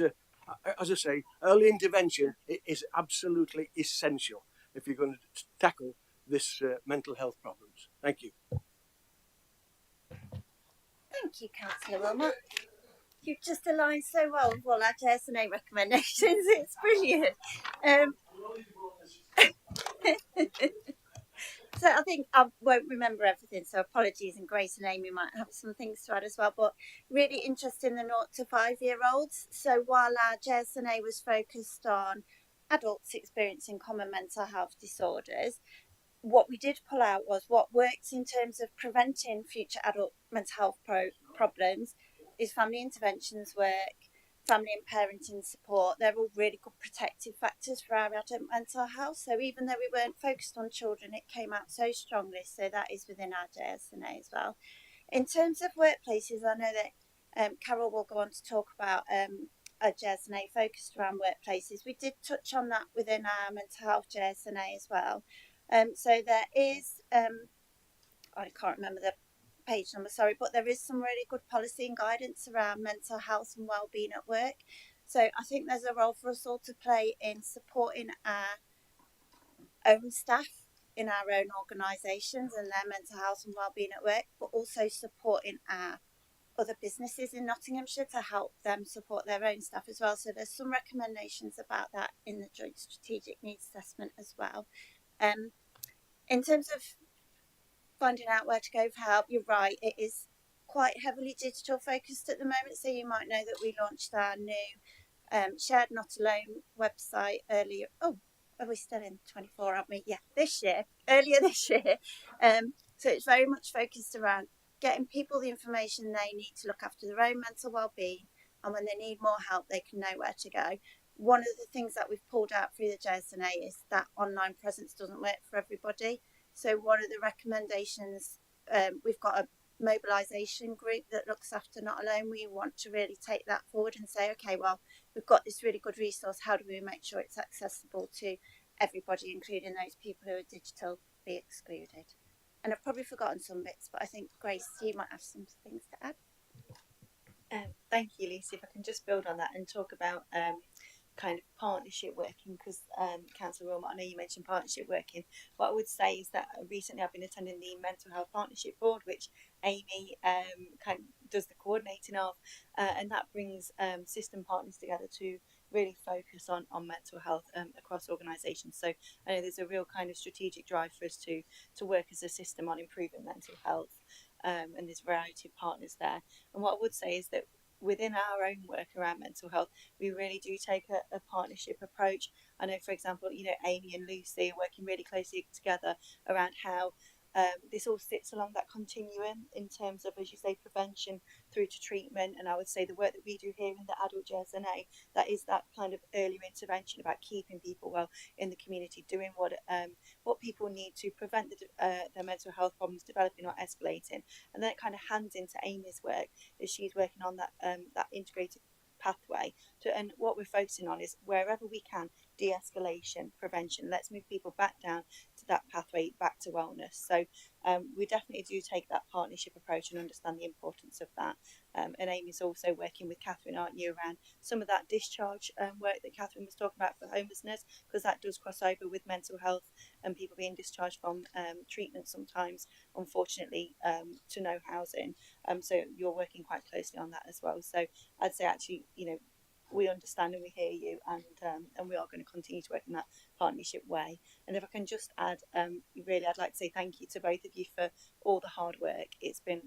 as I say, early intervention is absolutely essential if you're going to tackle this mental health problems. Thank you. Thank you, Councillor Wilmot. You've just aligned so well with all our JSNA recommendations. It's brilliant. So I think I won't remember everything, so apologies, and Grace and Amy might have some things to add as well, but really interested in the 0 to 5-year-olds. So while our JSNA was focused on adults experiencing common mental health disorders, what we did pull out was what works in terms of preventing future adult mental health problems is family interventions work, family and parenting support. They're all really good protective factors for our adult mental health. So even though we weren't focused on children, it came out so strongly. So that is within our JSNA as well. In terms of workplaces, I know that Carol will go on to talk about a JSNA focused around workplaces. We did touch on that within our mental health JSNA as well. So there is, I can't remember the page number, sorry, but there is some really good policy and guidance around mental health and wellbeing at work. So I think there's a role for us all to play in supporting our own staff in our own organisations and their mental health and wellbeing at work, but also supporting our other businesses in Nottinghamshire to help them support their own staff as well. So there's some recommendations about that in the Joint Strategic Needs Assessment as well. In terms of finding out where to go for help, you're right, it is quite heavily digital focused at the moment. So you might know that we launched our new Shared Not Alone website earlier. Oh, are we still in 24, aren't we? Yeah, earlier this year. So it's very much focused around getting people the information they need to look after their own mental well-being, and when they need more help, they can know where to go. One of the things that we've pulled out through the JSNA is that online presence doesn't work for everybody. So one of the recommendations, we've got a mobilisation group that looks after Not Alone. We want to really take that forward and say, okay, well, we've got this really good resource. How do we make sure it's accessible to everybody, including those people who are digitally excluded? And I've probably forgotten some bits, but I think, Grace, you might have some things to add. Thank you, Lucy. If I can just build on that and talk about kind of partnership working, because Councillor Wilmot, I know you mentioned partnership working. What I would say is that recently I've been attending the Mental Health Partnership Board, which Amy kind of does the coordinating of, and that brings system partners together to really focus on mental health across organisations. So I know there's a real kind of strategic drive for us to work as a system on improving mental health, and there's a variety of partners there. And what I would say is that within our own work around mental health, we really do take a partnership approach. I know, for example, Amy and Lucy are working really closely together around how this all sits along that continuum in terms of, as you say, prevention through to treatment. And I would say the work that we do here in the adult JSNA, that is that kind of earlier intervention about keeping people well in the community, doing what people need to prevent their mental health problems developing or escalating. And then it kind of hands into Amy's work as she's working on that integrated pathway and what we're focusing on is wherever we can, de-escalation, prevention. Let's move people back down to that pathway back to wellness. So we definitely do take that partnership approach and understand the importance of that. And Amy's also working with Catherine, aren't you, around some of that discharge work that Catherine was talking about for homelessness, because that does cross over with mental health and people being discharged from treatment sometimes, unfortunately, to no housing. So you're working quite closely on that as well. So I'd say actually, we understand and we hear you, and we are going to continue to work in that partnership way. And if I can just add, really, I'd like to say thank you to both of you for all the hard work. It's been,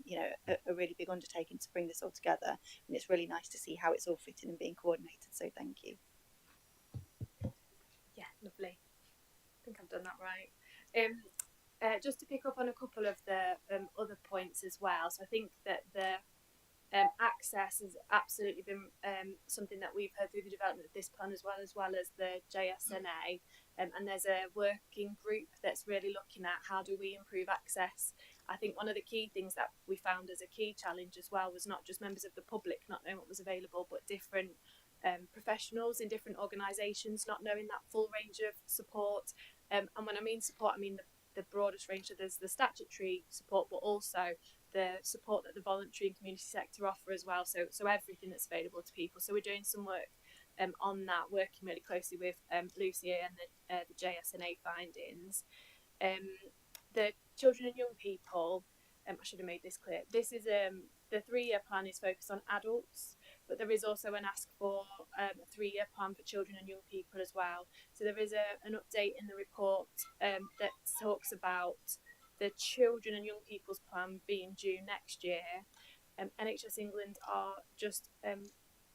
a really big undertaking to bring this all together, and it's really nice to see how it's all fitting and being coordinated. So thank you. Yeah, lovely. I think I've done that right. Just to pick up on a couple of the other points as well. So I think that the access has absolutely been something that we've heard through the development of this plan as well as the JSNA, and there's a working group that's really looking at how do we improve access. I think one of the key things that we found as a key challenge as well was not just members of the public not knowing what was available, but different professionals in different organisations not knowing that full range of support. And when I mean support, I mean the broadest range. So there's the statutory support, but also the support that the voluntary and community sector offer as well. So everything that's available to people. So we're doing some work on that, working really closely with Lucy and the JSNA findings. The children and young people, I should have made this clear. This is the 3-year plan is focused on adults, but there is also an ask for a 3-year plan for children and young people as well. So there is an update in the report that talks about the children and young people's plan being due next year. NHS England are just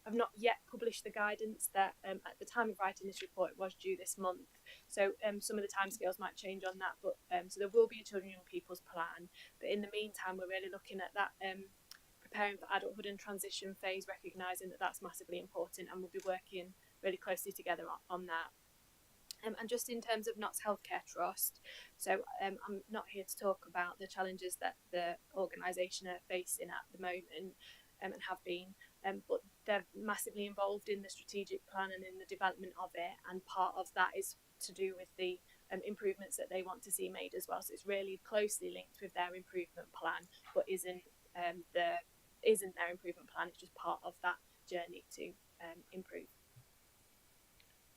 have not yet published the guidance that at the time of writing this report it was due this month. So some of the timescales might change on that, but so there will be a children and young people's plan. But in the meantime, we're really looking at that preparing for adulthood and transition phase, recognising that that's massively important, and we'll be working really closely together on that. And just in terms of Notts Healthcare Trust, so I'm not here to talk about the challenges that the organisation are facing at the moment, and have been, but they're massively involved in the strategic plan and in the development of it, and part of that is to do with the improvements that they want to see made as well. So it's really closely linked with their improvement plan, but isn't their improvement plan. It's just part of that journey to improve.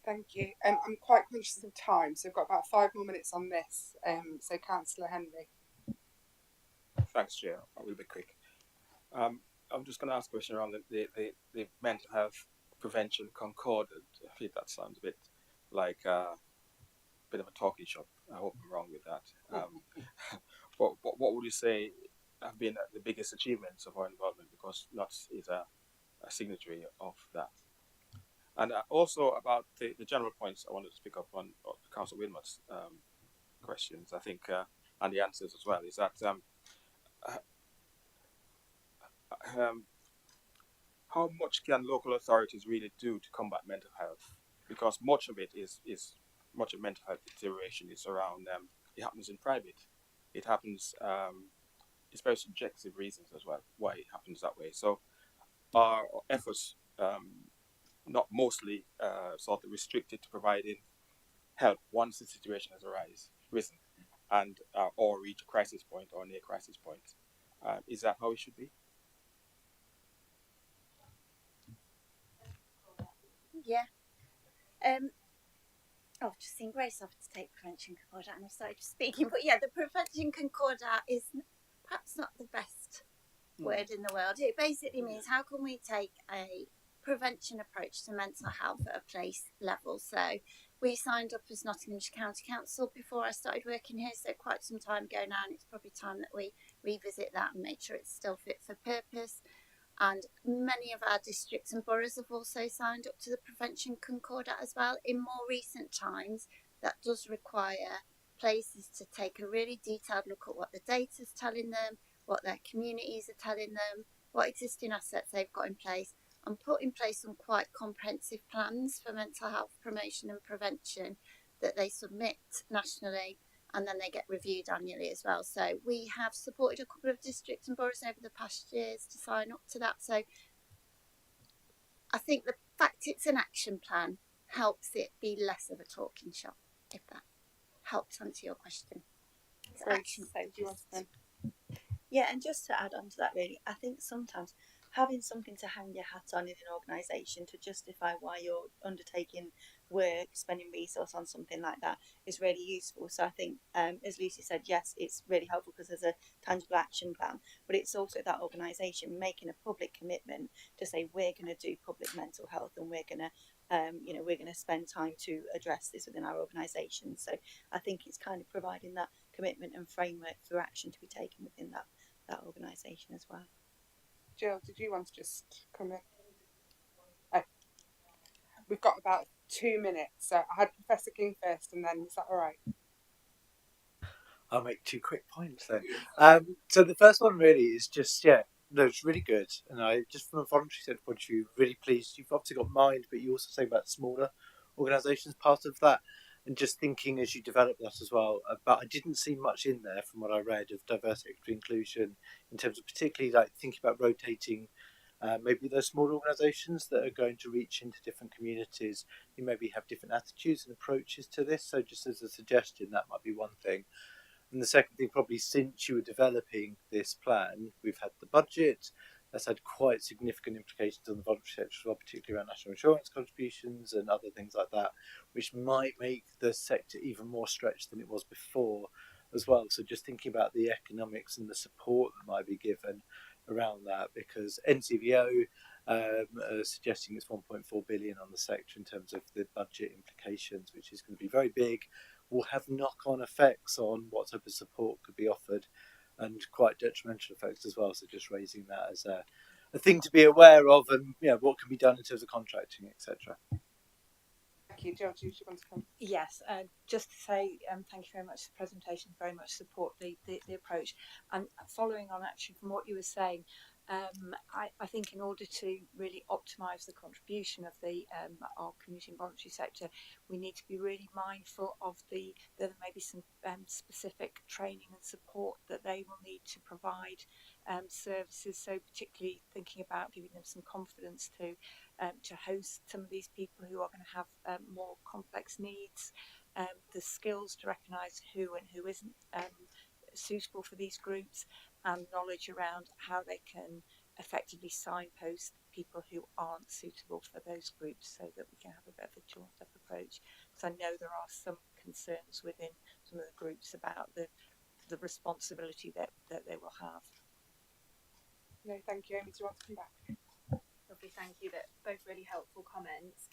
Thank you. I'm quite conscious of time, so I've got about 5 more minutes on this. So Councillor Henry. Thanks, Chair. I will be quick. I'm just going to ask a question around the mental health prevention concordant. I think that sounds a bit like a bit of a talking shop. I hope I'm wrong with that. What would you say have been the biggest achievements of our involvement? Because Notts is a signatory of that. And also about the general points I wanted to pick up on Councillor Wilmot's questions, I think, and the answers as well, is that how much can local authorities really do to combat mental health? Because much of it is much of mental health deterioration is around, it happens in private. It happens, it's very subjective reasons as well why it happens that way. So our efforts not mostly sort of restricted to providing help once the situation has risen and or reach a crisis point or near crisis point. Is that how it should be? Yeah. I've just seen Grace off to take prevention concordat and I've started speaking. But yeah, the prevention concordat is perhaps not the best word in the world. It basically means how can we take a prevention approach to mental health at a place level. So we signed up as Nottinghamshire County Council before I started working here, so quite some time ago now, and it's probably time that we revisit that and make sure it's still fit for purpose. And many of our districts and boroughs have also signed up to the Prevention Concordat as well. In more recent times, that does require places to take a really detailed look at what the data is telling them, what their communities are telling them, what existing assets they've got in place, and put in place some quite comprehensive plans for mental health promotion and prevention that they submit nationally, and then they get reviewed annually as well. So we have supported a couple of districts and boroughs over the past years to sign up to that. So I think the fact it's an action plan helps it be less of a talking shop, if that helps answer your question. It's action focused. Yeah, and just to add on to that, really, I think sometimes having something to hang your hat on in an organisation to justify why you're undertaking work, spending resource on something like that is really useful. So I think, as Lucy said, yes, it's really helpful because there's a tangible action plan, but it's also that organisation making a public commitment to say we're going to do public mental health and we're going to we're going to spend time to address this within our organisation. So I think it's kind of providing that commitment and framework for action to be taken within that organisation as well. Jill, did you want to just come in? Oh, we've got about 2 minutes, so I had Professor King first, and then is that all right? I'll make 2 quick points then. So the first one really is just, no, it's really good. And I just from a voluntary sector point of view, really pleased. You've obviously got Mind, but you also say about smaller organisations part of that. And just thinking as you develop that as well. But I didn't see much in there from what I read of diversity, equity, inclusion in terms of particularly like thinking about rotating maybe those small organisations that are going to reach into different communities who maybe have different attitudes and approaches to this. So just as a suggestion, that might be one thing. And the second thing, probably since you were developing this plan, we've had the budget. That's had quite significant implications on the voluntary sector as well, particularly around national insurance contributions and other things like that, which might make the sector even more stretched than it was before as well. So just thinking about the economics and the support that might be given around that, because NCVO are suggesting it's 1.4 billion on the sector in terms of the budget implications, which is going to be very big, will have knock-on effects on what type of support could be offered and quite detrimental effects as well. So just raising that as a thing to be aware of, and what can be done in terms of contracting, etc. Thank you, Jill. Do you want to come? Yes, just to say thank you very much for the presentation, very much support the approach. And following on actually from what you were saying, I think in order to really optimise the contribution of our community and voluntary sector, we need to be really mindful of there may be some specific training and support that they will need to provide services. So particularly thinking about giving them some confidence to host some of these people who are going to have more complex needs, the skills to recognise who and who isn't suitable for these groups, and knowledge around how they can effectively signpost people who aren't suitable for those groups, so that we can have a bit of a joined up approach. Because I know there are some concerns within some of the groups about the responsibility that they will have. No, thank you. Amy, do you want to come back? Lovely, thank you. That both really helpful comments.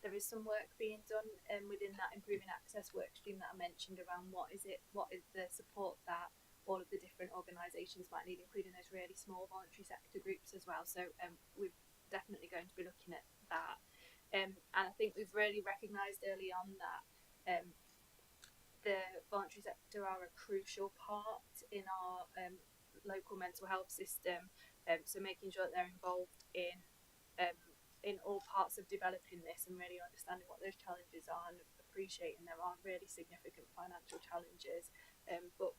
There is some work being done within that improving access work stream that I mentioned around what is the support that all of the different organisations might need, including those really small voluntary sector groups as well. So we're definitely going to be looking at that. And I think we've really recognised early on that the voluntary sector are a crucial part in our local mental health system. So making sure that they're involved in all parts of developing this and really understanding what those challenges are, and appreciating there are really significant financial challenges, but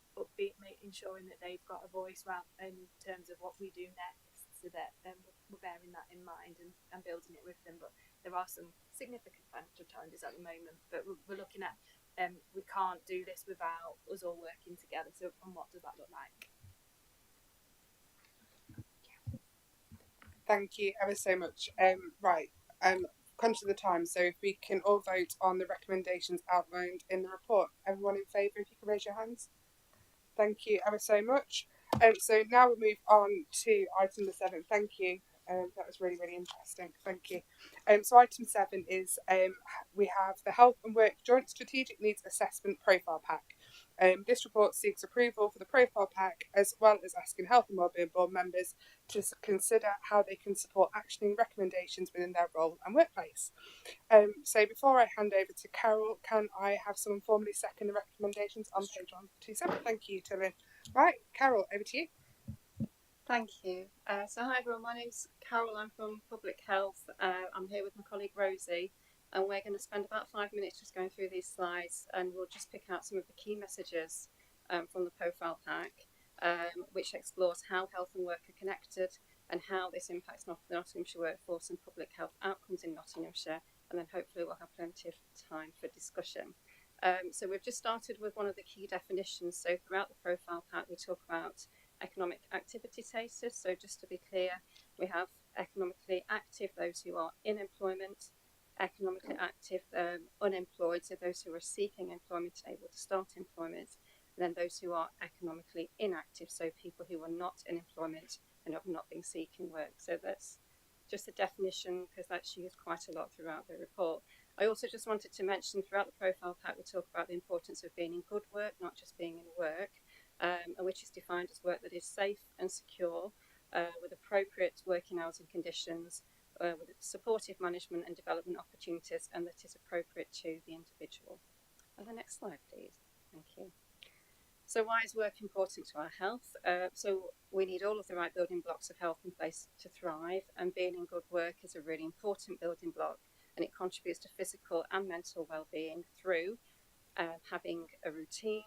ensuring that they've got a voice in terms of what we do next, so that we're bearing that in mind and building it with them. But there are some significant financial challenges at the moment, but we're looking at we can't do this without us all working together. So, and what does that look like? Thank you ever so much. Right, conscious of the time, so if we can all vote on the recommendations outlined in the report. Everyone in favour, if you can raise your hands. Thank you ever so much. So now we move on to item 7. Thank you. That was really, really interesting. Thank you. So item 7 is we have the Health and Work Joint Strategic Needs Assessment Profile Pack. This report seeks approval for the profile pack, as well as asking Health and Wellbeing Board members to consider how they can support actioning recommendations within their role and workplace. So before I hand over to Carol, can I have someone formally second the recommendations on page 127? Thank you, Tilly. Right, Carol, over to you. Thank you. So hi everyone, my name's Carol, I'm from Public Health. I'm here with my colleague Rosie, and we're going to spend about 5 minutes just going through these slides, and we'll just pick out some of the key messages from the profile pack, which explores how health and work are connected and how this impacts the Nottinghamshire workforce and public health outcomes in Nottinghamshire, and then hopefully we'll have plenty of time for discussion. So we've just started with one of the key definitions. So throughout the profile pack we talk about economic activity status. So just to be clear, we have economically active, those who are in employment, economically active, unemployed, so those who are seeking employment and able to start employment, and then those who are economically inactive, so people who are not in employment and have not been seeking work. So that's just a definition, because that's used quite a lot throughout the report. I also just wanted to mention throughout the profile pack we talk about the importance of being in good work, not just being in work, and which is defined as work that is safe and secure, with appropriate working hours and conditions, with supportive management and development opportunities, and that is appropriate to the individual. And the next slide, please. Thank you. So why is work important to our health? So we need all of the right building blocks of health in place to thrive, and being in good work is a really important building block, and it contributes to physical and mental well-being through having a routine,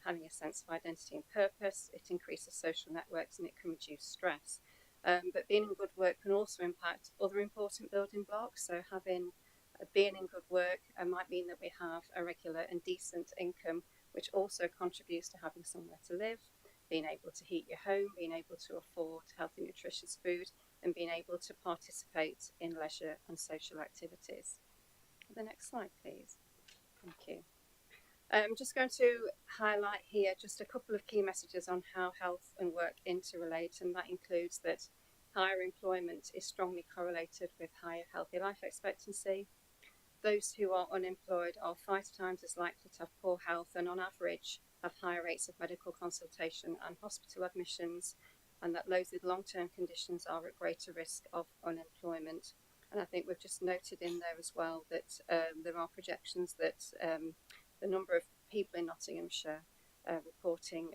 having a sense of identity and purpose. It increases social networks and it can reduce stress. But being in good work can also impact other important building blocks. So being in good work might mean that we have a regular and decent income, which also contributes to having somewhere to live, being able to heat your home, being able to afford healthy, nutritious food, and being able to participate in leisure and social activities. The next slide, please. Thank you. I'm just going to highlight here just a couple of key messages on how health and work interrelate, and that includes that higher employment is strongly correlated with higher healthy life expectancy. Those who are unemployed are 5 times as likely to have poor health, and on average have higher rates of medical consultation and hospital admissions, and that those with long-term conditions are at greater risk of unemployment. And I think we've just noted in there as well that there are projections that the number of people in Nottinghamshire reporting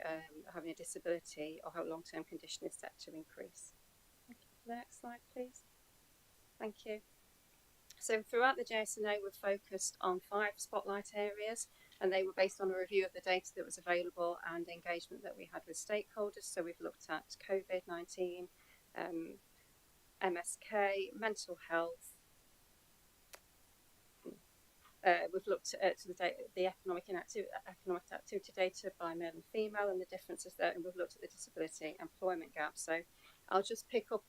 having a disability or have a long-term condition is set to increase. The next slide, please. Thank you. So throughout the JSNA, we've focused on 5 spotlight areas. and they were based on a review of the data that was available and engagement that we had with stakeholders. So we've looked at COVID-19, MSK, mental health. We've looked at the economic activity data by male and female and the differences there, and we've looked at the disability employment gap. So I'll just pick up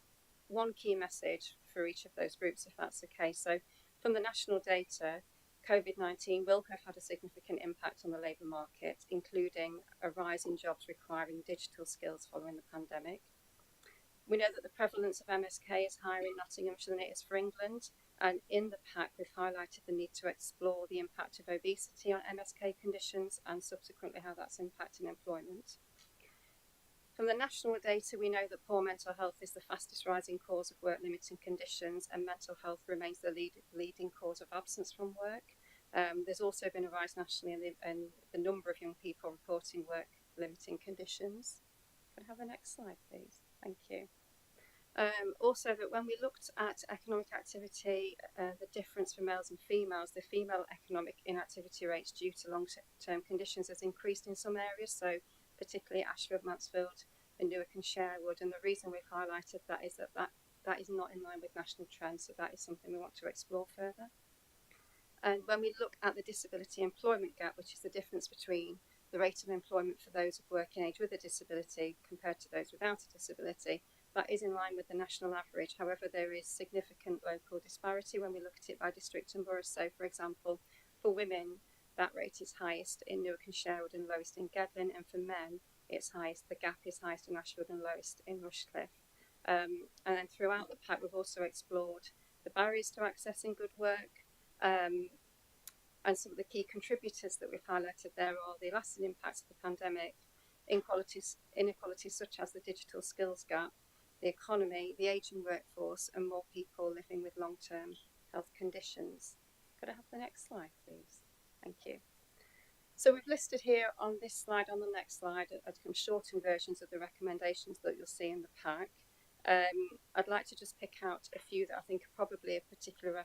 one key message for each of those groups, if that's okay. So from the national data, COVID-19 will have had a significant impact on the labour market, including a rise in jobs requiring digital skills following the pandemic. We know that the prevalence of MSK is higher in Nottinghamshire than it is for England, and in the pack we've highlighted the need to explore the impact of obesity on MSK conditions and subsequently how that's impacting employment. From the national data, we know that poor mental health is the fastest rising cause of work limiting conditions, and mental health remains the leading cause of absence from work. There's also been a rise nationally in the number of young people reporting work limiting conditions. Could I have the next slide, please? Thank you. Also, that when we looked at economic activity, the difference for males and females, the female economic inactivity rates due to long-term conditions has increased in some areas, so particularly Ashford, Mansfield and Newark and Sherwood, and the reason we've highlighted that is that is not in line with national trends, so that is something we want to explore further. And when we look at the disability employment gap, which is the difference between the rate of employment for those of working age with a disability compared to those without a disability, that is in line with the national average. However, there is significant local disparity when we look at it by district and borough. So, for example, for women, that rate is highest in Newark and Sherwood and lowest in Gedling, and for men, it's highest. The gap is highest in Ashford and lowest in Rushcliffe. And then throughout the pack, we've also explored the barriers to accessing good work. And some of the key contributors that we've highlighted there are the lasting impacts of the pandemic, inequalities such as the digital skills gap, the economy, the ageing workforce, and more people living with long-term health conditions. Could I have the next slide, please? Thank you. So we've listed here on this slide, on the next slide, shortened versions of the recommendations that you'll see in the pack. I'd like to just pick out a few that I think are probably of particular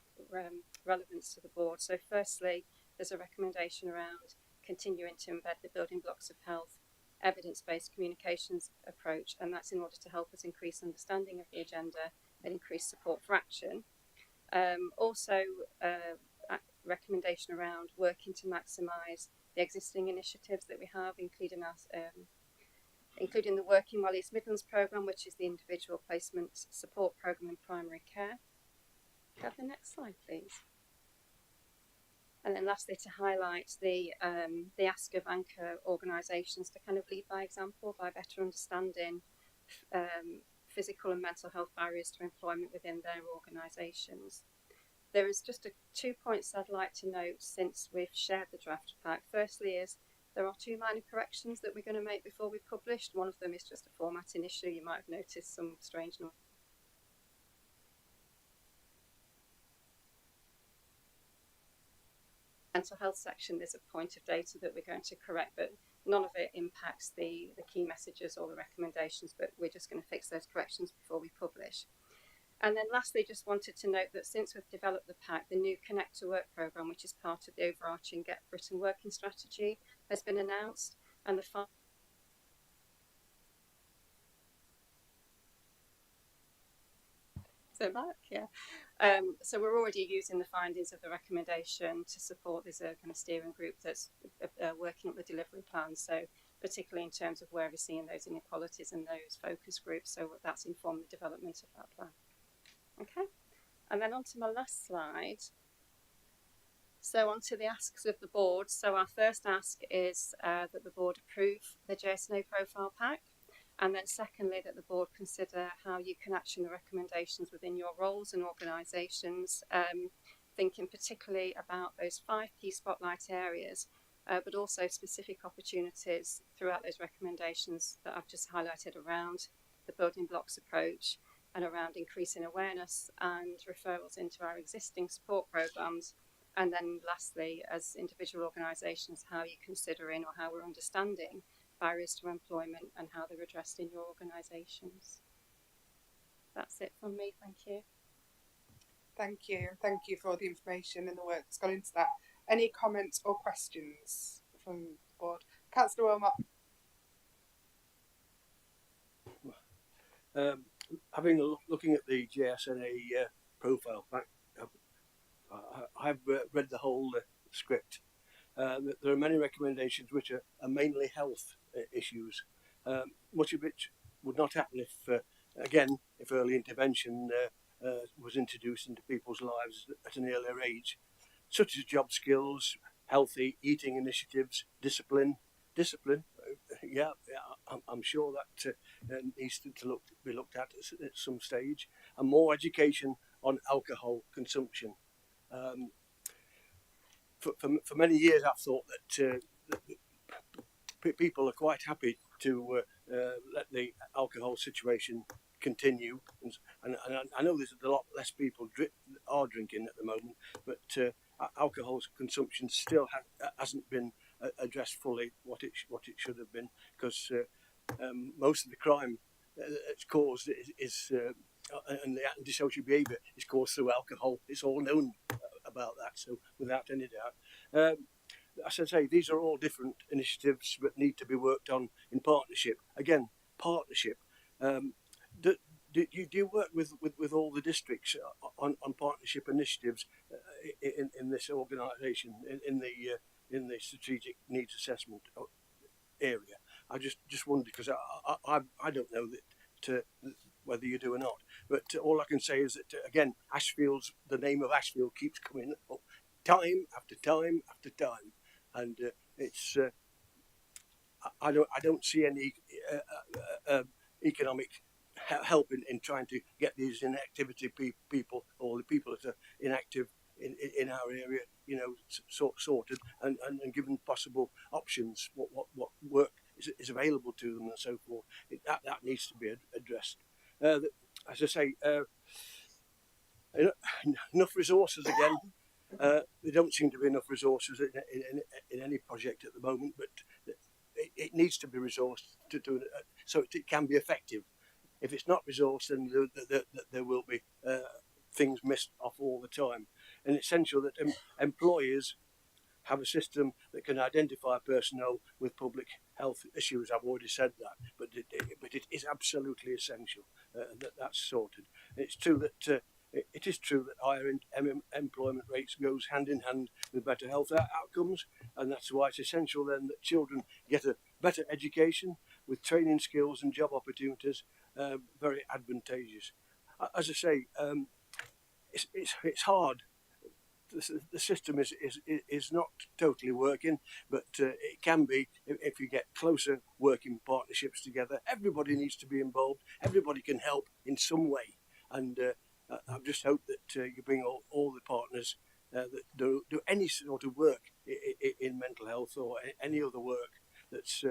relevance to the board. So firstly, there's a recommendation around continuing to embed the building blocks of health evidence-based communications approach, and that's in order to help us increase understanding of the agenda and increase support for action. Also, a recommendation around working to maximise the existing initiatives that we have, including the Working Well East Midlands programme, which is the individual placement support programme in primary care. Could I have the next slide, please? And then lastly, to highlight the ask of anchor organisations to kind of lead by example by better understanding physical and mental health barriers to employment within their organisations. There is just 2 points I'd like to note since we've shared the draft pack. Firstly is there are 2 minor corrections that we're going to make before we published. One of them is just a formatting issue. You might have noticed some strange noise. Mental health section, there's a point of data that we're going to correct, but none of it impacts the key messages or the recommendations, but we're just going to fix those corrections before we publish. And then lastly, just wanted to note that since we've developed the pack, the new Connect to Work programme, which is part of the overarching Get Britain Working strategy, has been announced, and the so we're already using the findings of the recommendation to support. There's a kind of steering group that's working up the delivery plan, so particularly in terms of where we're seeing those inequalities and those focus groups, so that's informed the development of that plan. Okay, and then on to my last slide. So on to the asks of the board. So our first ask is that the board approve the JSNA profile pack. And then secondly, that the board consider how you can action the recommendations within your roles and organisations, thinking particularly about those 5 key spotlight areas, but also specific opportunities throughout those recommendations that I've just highlighted around the building blocks approach and around increasing awareness and referrals into our existing support programmes. And then lastly, as individual organisations, how you're considering or how we're understanding barriers to employment and how they're addressed in your organisations. That's it from me, thank you. Thank you for all the information and the work that's gone into that. Any comments or questions from the board? Councillor Wilmot. Looking at the JSNA profile pack, I've read the whole script. There are many recommendations which are mainly health issues. Much of it would not happen if, again, if early intervention was introduced into people's lives at an earlier age, such as job skills, healthy eating initiatives, discipline. Yeah, I'm sure that needs to be looked at some stage, and more education on alcohol consumption. For many years, I've thought that people are quite happy to let the alcohol situation continue, and I know there's a lot less people are drinking at the moment, but alcohol consumption still hasn't been addressed fully what it should have been, because most of the crime it's caused is and the antisocial behaviour is caused through alcohol. It's all known about that, so without any doubt. As I say, these are all different initiatives that need to be worked on in partnership. Again, partnership. Do you work with all the districts on partnership initiatives in this organisation, in the strategic needs assessment area? I just wondered, because I don't know that whether you do or not. But all I can say is that, again, Ashfield's, the name of Ashfield keeps coming up time after time after time, and it's I don't see any economic help in trying to get these inactivity people, or the people that are inactive in our area, you know, sorted and given possible options, what work is available to them and so forth. That needs to be addressed. As I say, enough resources again. There don't seem to be enough resources in any project at the moment, but it needs to be resourced to do it so it can be effective. If it's not resourced, then there will be things missed off all the time. And it's essential that employers have a system that can identify personnel with public health issues. I've already said that, but it is absolutely essential that that's sorted. It's true that it is true that higher employment rates goes hand in hand with better health outcomes, and that's why it's essential then that children get a better education with training skills and job opportunities. Very advantageous. As I say, it's hard. The system is not totally working, but it can be if you get closer working partnerships together. Everybody needs to be involved. Everybody can help in some way, and I just hope that you bring all the partners that do any sort of work in mental health or any other work that's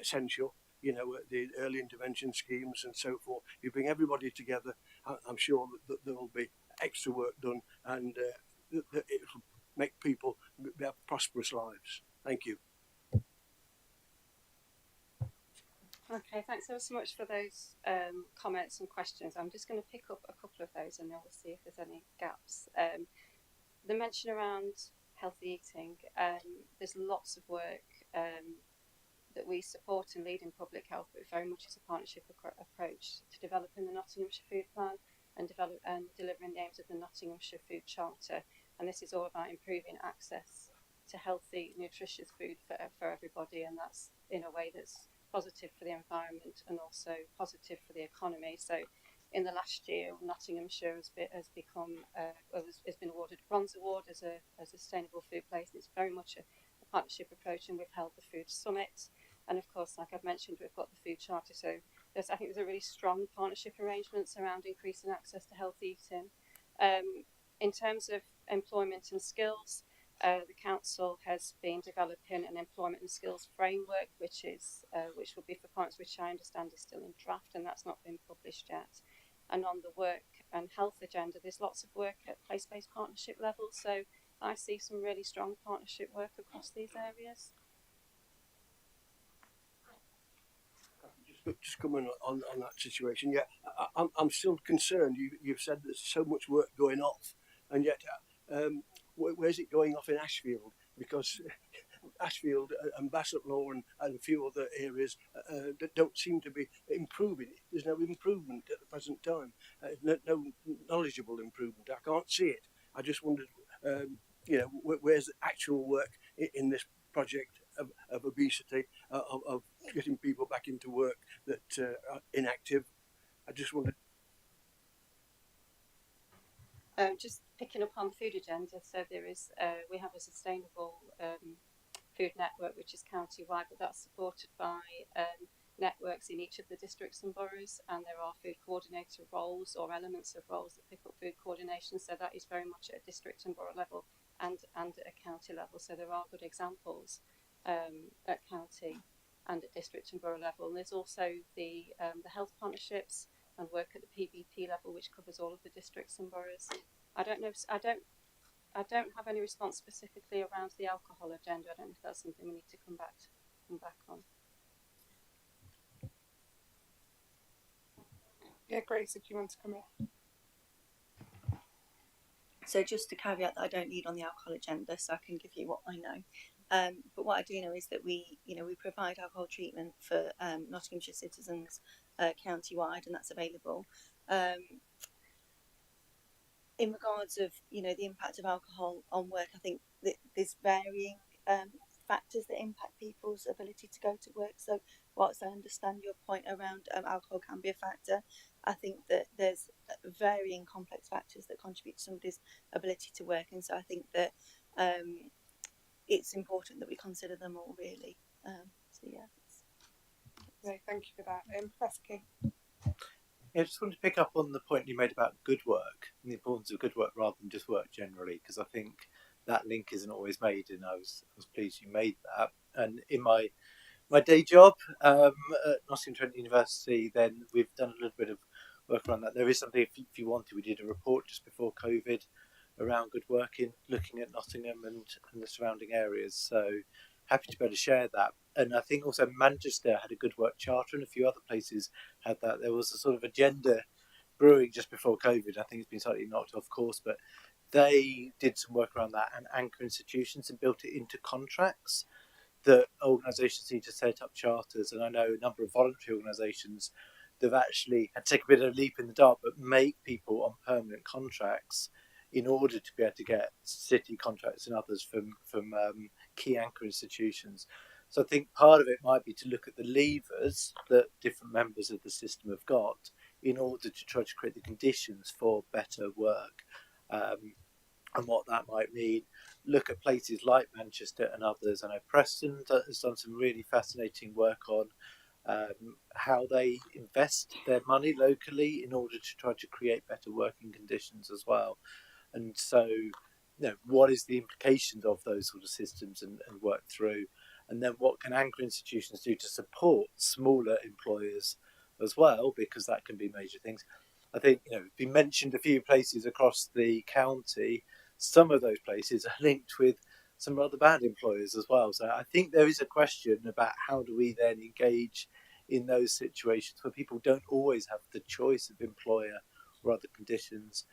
essential. You know, the early intervention schemes and so forth. You bring everybody together. I'm sure that there will be extra work done, and that it will make people have prosperous lives. Thank you. Okay, thanks ever so much for those comments and questions. I'm just going to pick up a couple of those and then we'll see if there's any gaps. The mention around healthy eating, there's lots of work that we support and lead in public health, but very much as a partnership approach to developing the Nottinghamshire Food Plan and delivering the aims of the Nottinghamshire Food Charter. And this is all about improving access to healthy, nutritious food for everybody, and that's in a way that's positive for the environment and also positive for the economy. So in the last year, Nottinghamshire has been awarded a Bronze Award as a sustainable food place. It's very much a partnership approach, and we've held the Food Summit. And of course, like I've mentioned, we've got the Food Charter. So I think there's a really strong partnership arrangements around increasing access to healthy eating. In terms of employment and skills, the council has been developing an employment and skills framework, which will be for partners, which I understand is still in draft, and that's not been published yet. And on the work and health agenda, there's lots of work at place-based partnership level. So I see some really strong partnership work across these areas. Just coming on that situation, yeah, I'm still concerned. You've said there's so much work going off, and yet where's it going off in Ashfield? Because Ashfield and Bassetlaw and a few other areas that don't seem to be improving. There's no improvement at the present time. No knowledgeable improvement. I can't see it. I just wondered, where's the actual work in this project of obesity, of getting people back into work that are inactive. I just wondered. Just picking up on the food agenda, so there is we have a sustainable food network which is county-wide, but that's supported by networks in each of the districts and boroughs, and there are food coordinator roles or elements of roles that pick up food coordination, so that is very much at a district and borough level and at a county level. So there are good examples at county and at district and borough level. And there's also the health partnerships and work at the PBP level, which covers all of the districts and boroughs. I don't have any response specifically around the alcohol agenda. I don't know if that's something we need to come back on. Yeah, Grace, if you want to come in. So just to caveat that I don't lead on the alcohol agenda, so I can give you what I know. But what I do know is that we provide alcohol treatment for Nottinghamshire citizens county-wide, and that's available. In regards of the impact of alcohol on work, I think that there's varying factors that impact people's ability to go to work. So whilst I understand your point around alcohol can be a factor, I think that there's varying complex factors that contribute to somebody's ability to work, and so I think that it's important that we consider them all, really. So yeah. No, thank you for that. Professor King. Yeah, I just wanted to pick up on the point you made about good work and the importance of good work rather than just work generally, because I think that link isn't always made, and I was pleased you made that. And in my day job at Nottingham Trent University, then we've done a little bit of work around that. There is something, if you wanted, we did a report just before COVID around good working, looking at Nottingham and the surrounding areas. So happy to be able to share that. And I think also Manchester had a good work charter, and a few other places had that. There was a sort of agenda brewing just before COVID. I think it's been slightly knocked off course, but they did some work around that and anchor institutions and built it into contracts that organisations need to set up charters. And I know a number of voluntary organisations that have actually had to take a bit of a leap in the dark, but make people on permanent contracts in order to be able to get city contracts and others from key anchor institutions. So I think part of it might be to look at the levers that different members of the system have got in order to try to create the conditions for better work, and what that might mean. Look at places like Manchester and others. I know Preston has done some really fascinating work on how they invest their money locally in order to try to create better working conditions as well. And so, what is the implications of those sort of systems and work through? And then what can anchor institutions do to support smaller employers as well? Because that can be major things. I think, we mentioned a few places across the county. Some of those places are linked with some other bad employers as well. So I think there is a question about how do we then engage in those situations where people don't always have the choice of employer or other conditions.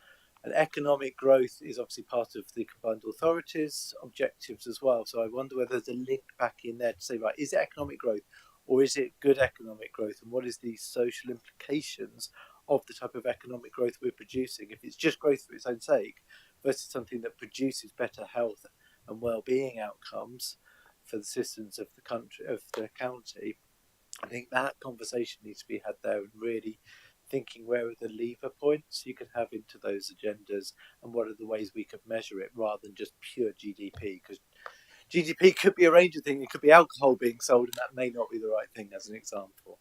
And economic growth is obviously part of the combined authorities' objectives as well. So I wonder whether there's a link back in there to say, right, is it economic growth or is it good economic growth? And what is the social implications of the type of economic growth we're producing? If it's just growth for its own sake versus something that produces better health and well-being outcomes for the citizens of the country, of the county, I think that conversation needs to be had there, and really thinking where are the lever points you could have into those agendas and what are the ways we could measure it rather than just pure GDP, because GDP could be a range of things. It could be alcohol being sold, and that may not be the right thing as an example.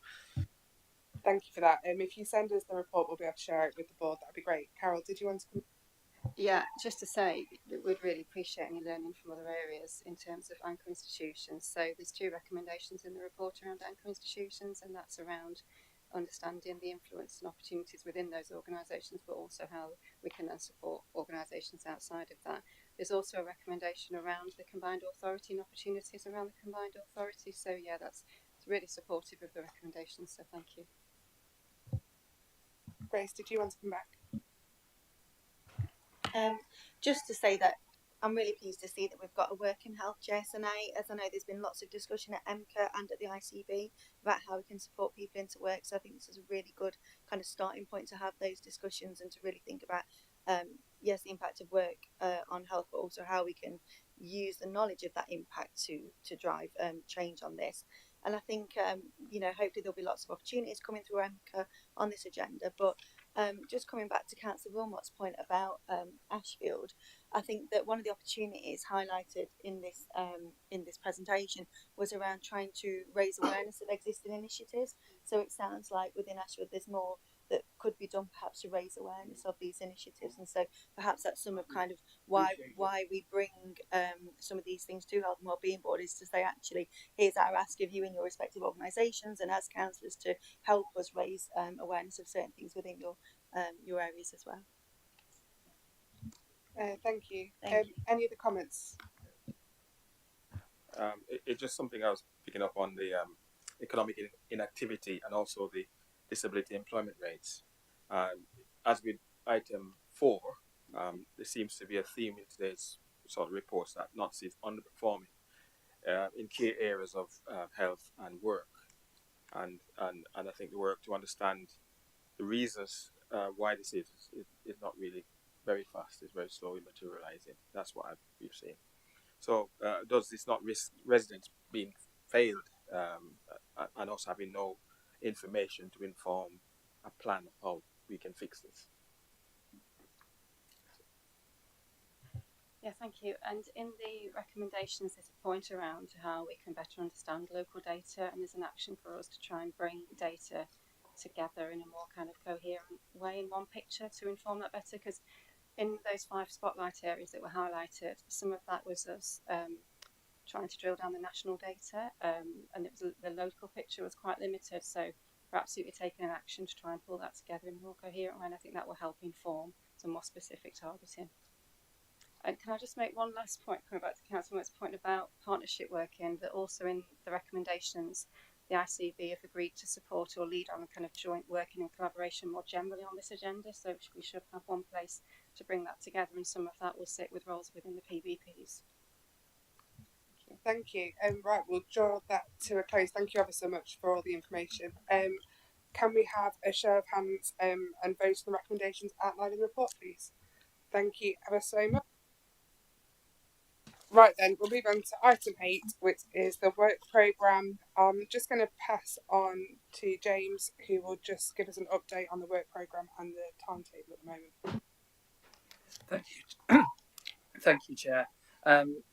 Thank you for that. If you send us the report, we'll be able to share it with the board. That'd be great. Carol, did you want to come? Yeah, just to say that we'd really appreciate any learning from other areas in terms of anchor institutions. So there's 2 recommendations in the report around anchor institutions, and that's around understanding the influence and opportunities within those organisations, but also how we can then support organisations outside of that. There's also a recommendation around the combined authority and opportunities around the combined authority. So yeah, it's really supportive of the recommendations. So thank you. Grace, did you want to come back? Just to say that I'm really pleased to see that we've got a working health JSNA, as I know there's been lots of discussion at MCA and at the ICB about how we can support people into work. So I think this is a really good kind of starting point to have those discussions and to really think about, yes, the impact of work on health, but also how we can use the knowledge of that impact to drive change on this. And I think, hopefully there'll be lots of opportunities coming through MCA on this agenda. But just coming back to Councillor Wilmot's point about Ashfield, I think that one of the opportunities highlighted in this presentation was around trying to raise awareness of existing initiatives. So it sounds like within Ashfield there's more that could be done perhaps to raise awareness of these initiatives, and so perhaps that's some of kind of why we bring some of these things to Health and Wellbeing Board, is to say, actually, here's our ask of you in your respective organisations and as councillors to help us raise awareness of certain things within your areas as well. Thank you. Thank you. Any other comments? It's just something I was picking up on, the economic inactivity and also the disability employment rates. As with item 4, there seems to be a theme in today's sort of reports that NOTS is underperforming in key areas of health and work, and I think the work to understand the reasons why this is not really very fast, it's very slowly materializing. That's what we've seen. So does this not risk residents being failed and also having no information to inform a plan of how we can fix this? Yeah, thank you. And in the recommendations, there's a point around how we can better understand local data, and there's an action for us to try and bring data together in a more kind of coherent way in one picture to inform that better. Because in those 5 spotlight areas that were highlighted, some of that was us trying to drill down the national data, and it was the local picture was quite limited. So we're absolutely taking an action to try and pull that together in a more coherent way, and I think that will help inform some more specific targeting. And can I just make one last point, coming back to Councillor's point about partnership working, that also in the recommendations, the ICB have agreed to support or lead on kind of joint working and collaboration more generally on this agenda. So we should have one place to bring that together, and some of that will sit with roles within the PBPs. Thank you. Right, we'll draw that to a close. Thank you ever so much for all the information. Can we have a show of hands and vote on the recommendations outlined in the report, please? Thank you ever so much. Right then, we'll move on to item 8, which is the work programme. I'm just going to pass on to James, who will just give us an update on the work programme and the timetable at the moment. Thank you. Thank you, Chair.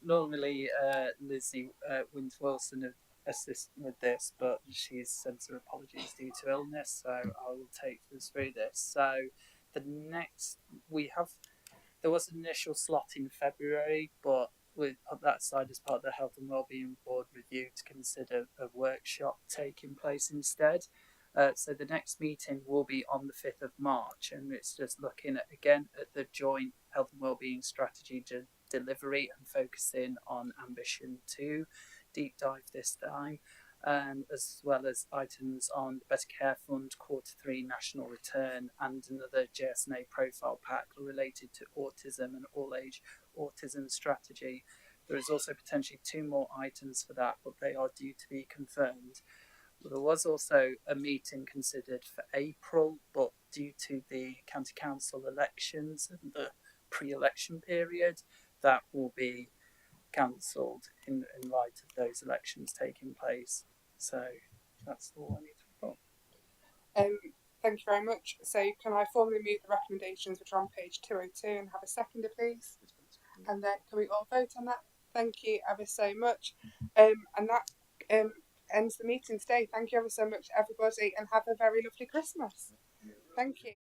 Normally, Lizzie Wins-Wilson assist with this, but she's sent her apologies due to illness, so I will take us through this. So the next, there was an initial slot in February, but we put that aside as part of the Health and Wellbeing Board review to consider a workshop taking place instead. So the next meeting will be on the 5th of March, and it's just looking at the joint health and wellbeing strategy delivery and focusing on ambition 2 deep dive this time, as well as items on the Better Care Fund Q3 national return and another JSNA profile pack related to autism and all age autism strategy. There is also potentially 2 more items for that, but they are due to be confirmed. There was also a meeting considered for April, but due to the county council elections and the pre-election period, that will be cancelled in light of those elections taking place. So that's all I need to report. Thank you very much. So can I formally move the recommendations which are on page 202 and have a seconder, please? And then can we all vote on that? Thank you ever so much. And that ends the meeting today. Thank you ever so much, everybody, and have a very lovely Christmas. Thank you.